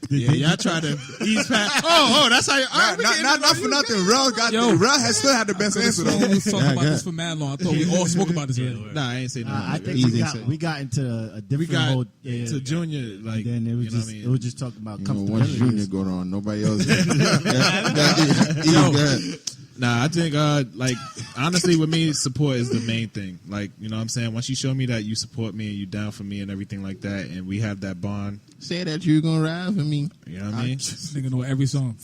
yeah, y'all try to ease past. Oh, that's how you. All right, we getting Not it, for bro. nothing. Rel has still had the best answer though. We was talking about this for mad long. I thought we all spoke about this earlier. Nah, I ain't say nothing. I think Easy. we got into a different we got mode. to junior, like, And then it was you know just what I mean? it was just talking about You know, once Junior comfortability. going on, nobody else. Nah, I think like honestly with me, support is the main thing. Like, you know what I'm saying? Once you show me that you support me and you down for me and everything like that, and we have that bond, Say that you're gonna ride for me. you know what I mean? This nigga know every song.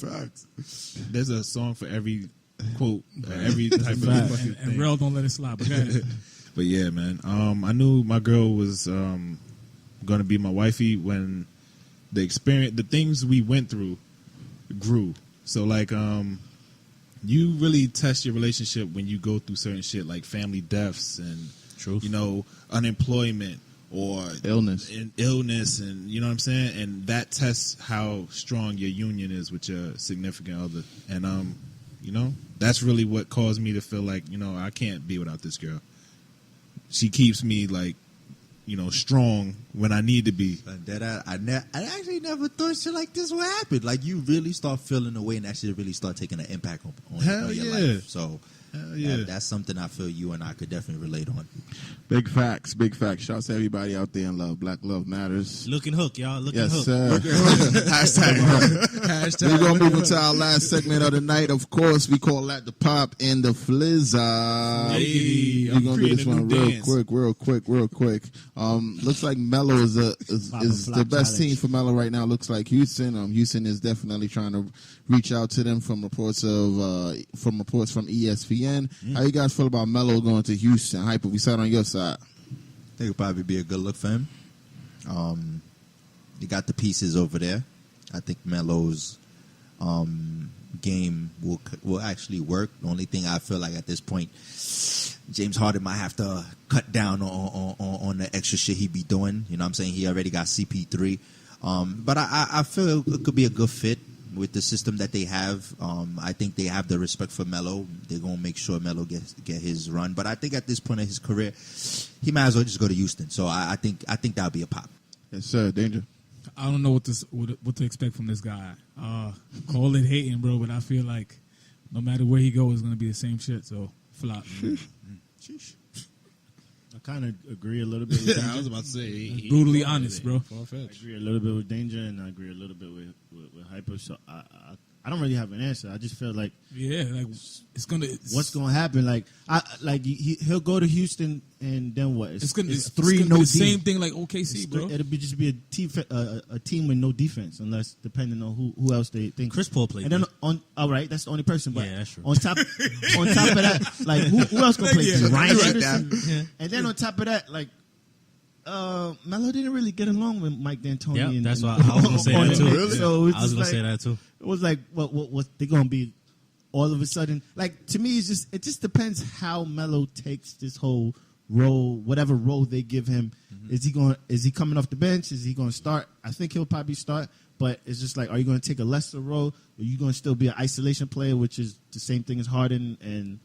There's a song for every quote, every type of Right. fucking And thing. Rel don't let it slide. But go ahead. But yeah, man. I knew my girl was gonna be my wifey when the things we went through grew. So like you really test your relationship when you go through certain shit like family deaths and you know, unemployment or Illness. and you know what I'm saying, and that tests how strong your union is with your significant other. And you know, that's really what caused me to feel like, you know, I can't be without this girl. She keeps me like, you know, strong when I need to be. That I actually never thought shit like this would happen. Like you really start feeling the way and actually really start taking an impact on Hell your yeah. life. So Hell yeah. that's something I feel you and I could definitely relate on. Big facts, big facts. Shouts to everybody out there in love. Black love matters. Looking hook, y'all. Looking Yes, hook. sir. Hashtag We're going to move into our last segment of the night. Of course, we call that the pop and the flizzer. Hey, We're I'm going to do this creating a one new real quick. Looks like Melo is Pop the flop best challenge. team for Melo right now. Looks like Houston. Houston is definitely trying to reach out to them from reports from ESPN. How you guys feel about Melo going to Houston? Hypa, we sat on your side. I think it'll probably be a good look for him. You got the pieces over there. I think Melo's game will actually work. The only thing I feel like at this point, James Harden might have to cut down on the extra shit he be doing. You know what I'm saying? He already got CP3. But I feel it could be a good fit with the system that they have. I think they have the respect for Melo. They're going to make sure Melo get his run. But I think at this point in his career, he might as well just go to Houston. So I think that'll be a pop. Yes, sir. Danger. I don't know what to expect from this guy. Call it hating, bro, but I feel like no matter where he goes, it's gonna be the same shit. So flop. I kind of agree a little bit with Yeah, I Danger. was about to say he Brutally honest, bro. I agree a little bit with Danger, and I agree a little bit with Hyper. So I don't really have an answer. I just feel like Yeah, like it's gonna. what's going to happen? Like he'll go to Houston, and then what? It's gonna. It's three gonna no be the D. same thing like OKC, bro. It'll be just be a team with no defense, unless depending on who else they think. Chris Paul played. And then all right, that's the only person. But Yeah, that's true. on top of that, like who else gonna play? Yeah, Ryan you're right, Anderson. And then on top of that, like Melo didn't really get along with Mike D'Antoni. Yep, and, that's and, why I was gonna say that too. Really? So it's I was just gonna like, say that too. it was like, what they gonna be? All of a sudden, like to me, it just depends how Melo takes this whole role, whatever role they give him. Mm-hmm. Is he coming off the bench? Is he going to start? I think he'll probably start, but it's just like, are you going to take a lesser role? Or are you going to still be an isolation player, which is the same thing as Harden and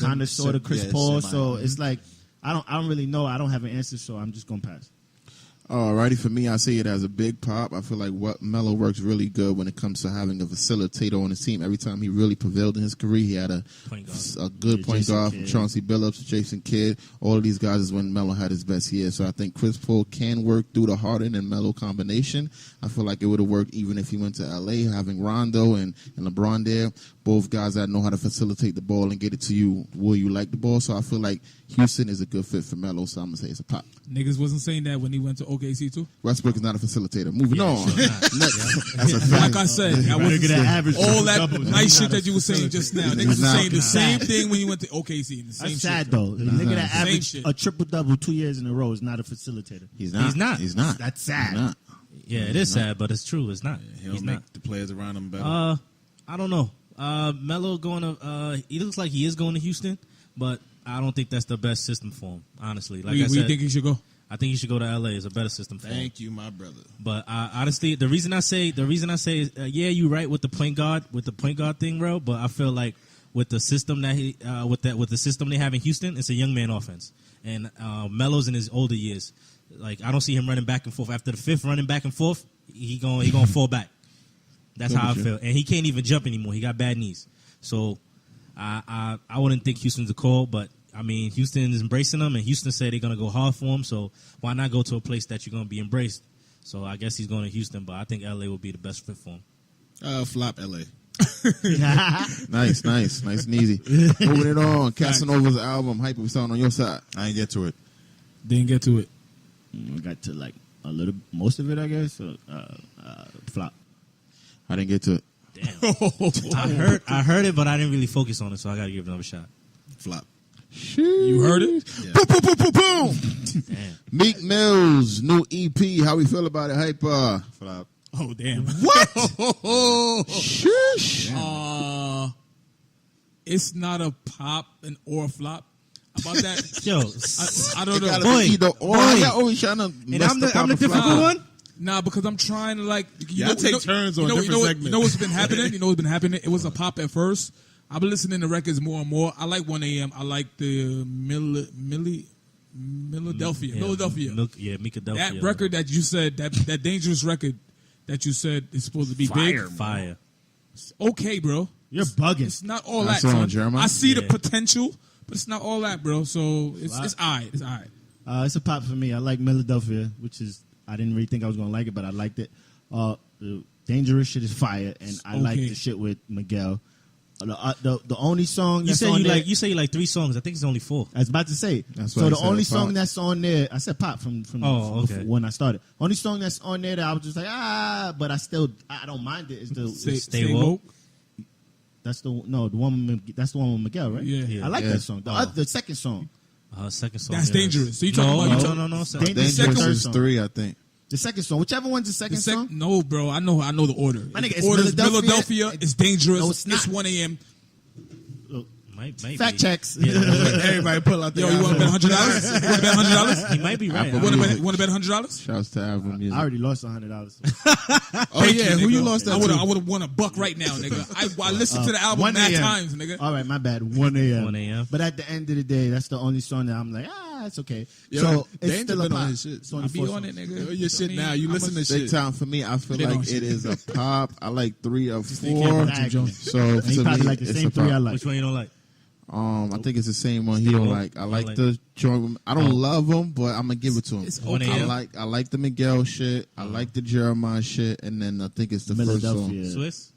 kind of sort of Chris Paul? So it's like I don't really know. I don't have an answer, so I'm just going to pass. Alrighty, for me, I see it as a big pop. I feel like what Melo works really good when it comes to having a facilitator on his team. Every time he really prevailed in his career, he had a good point guard from Chauncey Billups, Jason Kidd. All of these guys is when Melo had his best year. So I think Chris Paul can work through the Harden and Melo combination. I feel like it would have worked even if he went to LA, having Rondo and LeBron there. Both guys that know how to facilitate the ball and get it to you where you like the ball. So I feel like Houston is a good fit for Melo. So I'm going to say it's a pop. Niggas wasn't saying that when he went to OKC too. Westbrook is not a facilitator. Moving on. That's a fact. Like I said, I wasn't Get an saying average all that double. nice shit that you were saying just now. Niggas was saying the same thing when you went to OKC. The same That's sad shit. though. The nigga that Same averaged shit. a triple double 2 years in a row is not a facilitator. He's not. He's not. That's sad. He's not. Yeah, it is sad, but it's true. It's not. He'll He's make not. the players around him better. I don't know. Melo going to. He looks like he is going to Houston, but I don't think that's the best system for him. Honestly, like Where I you said, think he should go? I think he should go to LA. It's a better system for him. Thank you, my brother. But honestly, the reason I say is, yeah, you're right with the point guard thing, bro. But I feel like with the system that with the system they have in Houston, it's a young man offense, and Melo's in his older years. Like I don't see him running back and forth. After the fifth running back and forth, he gonna fall back. That's how I feel, and he can't even jump anymore. He got bad knees, so I wouldn't think Houston's a call, but. I mean, Houston is embracing him, and Houston said they're going to go hard for him, so why not go to a place that you're going to be embraced? So I guess he's going to Houston, but I think L.A. will be the best fit for him. Flop LA. Nice and easy. Moving it on. Casanova's album, Hypa, we starting on your side. I didn't get to it. Didn't get to it. I got to like most of it, I guess. So, flop. I didn't get to it. Damn. I heard it, but I didn't really focus on it, so I got to give it another shot. Flop. You heard it? Yeah. Boom, boom, boom, boom, boom. Damn. Meek Mill's new EP. How we feel about it, Hypa? Flop. Oh damn! What? Shush. It's not a pop or a flop. About that, Yo, I don't know. Gotta be either or. Y'all always trying to and mess I'm the pop and difficult flop. one? Nah, because I'm trying to like. Y'all take turns on different segments. You know what's been happening? You know what's been happening? It was a pop at first. I've been listening to records more and more. I like 1 a.m. I like the Philadelphia. Philadelphia. That record that you said, that dangerous record that you said is supposed to be big. Fire. It's okay, bro. You're bugging. It's not all That's that. on, Son. Jeremiah. I see the Yeah. potential, but it's not all that, bro. So it's all right. It's all right. It's a pop for me. I like Philadelphia, which is I didn't really think I was gonna like it, but I liked it. The dangerous shit is fire, and I like Okay. the shit with Miguel. The only song You that's say on you there, like 3 songs. I think it's only 4. I was about to say. That's So why I the said only pop. song that's on there, I said pop from Oh, okay. when I started. Only song that's on there that I was just like but I don't mind it. Is the Stay Woke. that's the one with Miguel, right? Yeah. I like Yeah. that song. The second song. Second song. That's yes. dangerous. So you talking about No. Dangerous Dangerous third is song. 3, I think. The second song, whichever one's the second song. No, bro. I know the order. My nigga, The it's order is Philadelphia. Philadelphia. It's dangerous. No, it's not. 1 a.m. Might Fact be. checks. Yeah, Everybody pull out Yo, you want to bet $100? You want to bet $100? he might be right. I You want to bet $100? Shouts to album music. I already lost $100. Oh yeah, who you nigga. lost that I to? would have won $1 right now, nigga. I listened to the album 1 mad a.m. times, nigga. All right, my bad. 1 a.m. 1 a.m. But at the end of the day, that's the only song that I'm like, it's okay. Yo, so it's Danger still a been on pop. his shit. It's only I be 4 on it, songs. nigga. Yo, your shit now. You I'm listen to Big shit. time for me. I feel They like don't it is a pop. I like 3 or can't 4. back you, Jones. So And he to probably me, like the it's same a 3 I pop. like. Which one you don't like? I think it's the same one he don't like. I like the joint. I don't love him, but I'm gonna give it to him. It's okay. I like the Miguel shit. I like the Jeremiah shit, and then I think it's the first song. Philadelphia. Swiss?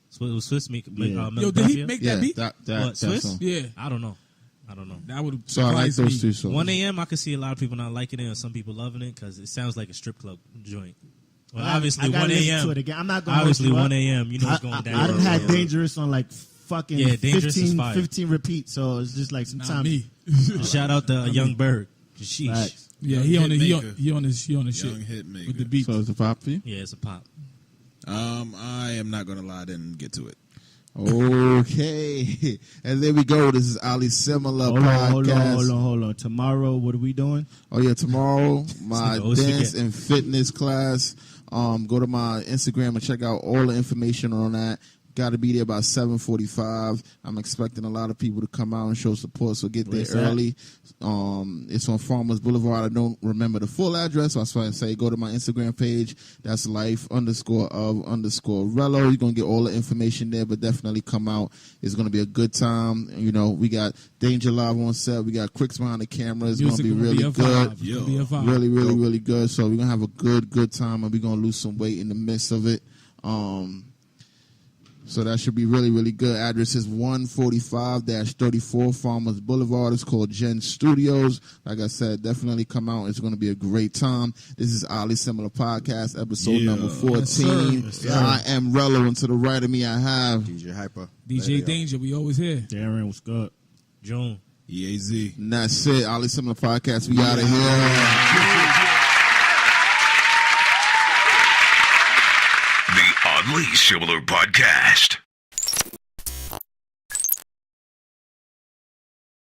Swiss make Yeah. Yo, did he make Yeah, that beat? that What, Swiss? song. Yeah. I don't know. That would So I like those 2 songs. 1 a.m. I could see a lot of people not liking it, or some people loving it because it sounds like a strip club joint. Well, obviously I gotta 1 listen to a.m. it again. I'm not gonna Obviously hold you 1 up. a.m. You know what's going down. I done had Dangerous on like fucking Yeah, Dangerous is 15, fire. 15 repeats, so it's just like Not sometimes. me. Shout out to Young Bird. Sheesh. Facts. Yeah, Young he on hit his Young shit hit maker. with the beat. So it's a pop for you? Yeah, it's a pop. I am not gonna lie. I didn't get to it. Okay. And there we go. This is Ali Similar podcast. Hold on. Tomorrow, what are we doing? Oh yeah, tomorrow my always dance forget. and fitness class. Go to my Instagram and check out all the information on that. Got to be there by 7:45. I'm expecting a lot of people to come out and show support, so get there Where's that? early. It's on Farmers Boulevard. I don't remember the full address, so that's why I say go to my Instagram page. That's life_of_Rello. You're going to get all the information there, but definitely come out. It's going to be a good time. You know, we got Dane-Ja live on set. We got Cricks behind the camera. It's going to be really good. Really, really, really good. So we're going to have a good time, and we're going to lose some weight in the midst of it. So that should be really, really good. Address is 145-34 Farmers Boulevard. It's called Gen Studios. Like I said, definitely come out. It's going to be a great time. This is Oddly Similar Podcast, episode number 14. Yes, sir. Yes, sir. I am Rello, and to the right of me, I have DJ Hypa. DJ Dane-Ja, we always here. Darren, what's good? June. EAZ. and that's it. Oddly Similar Podcast. We out of here. The Oddly Similar Podcast.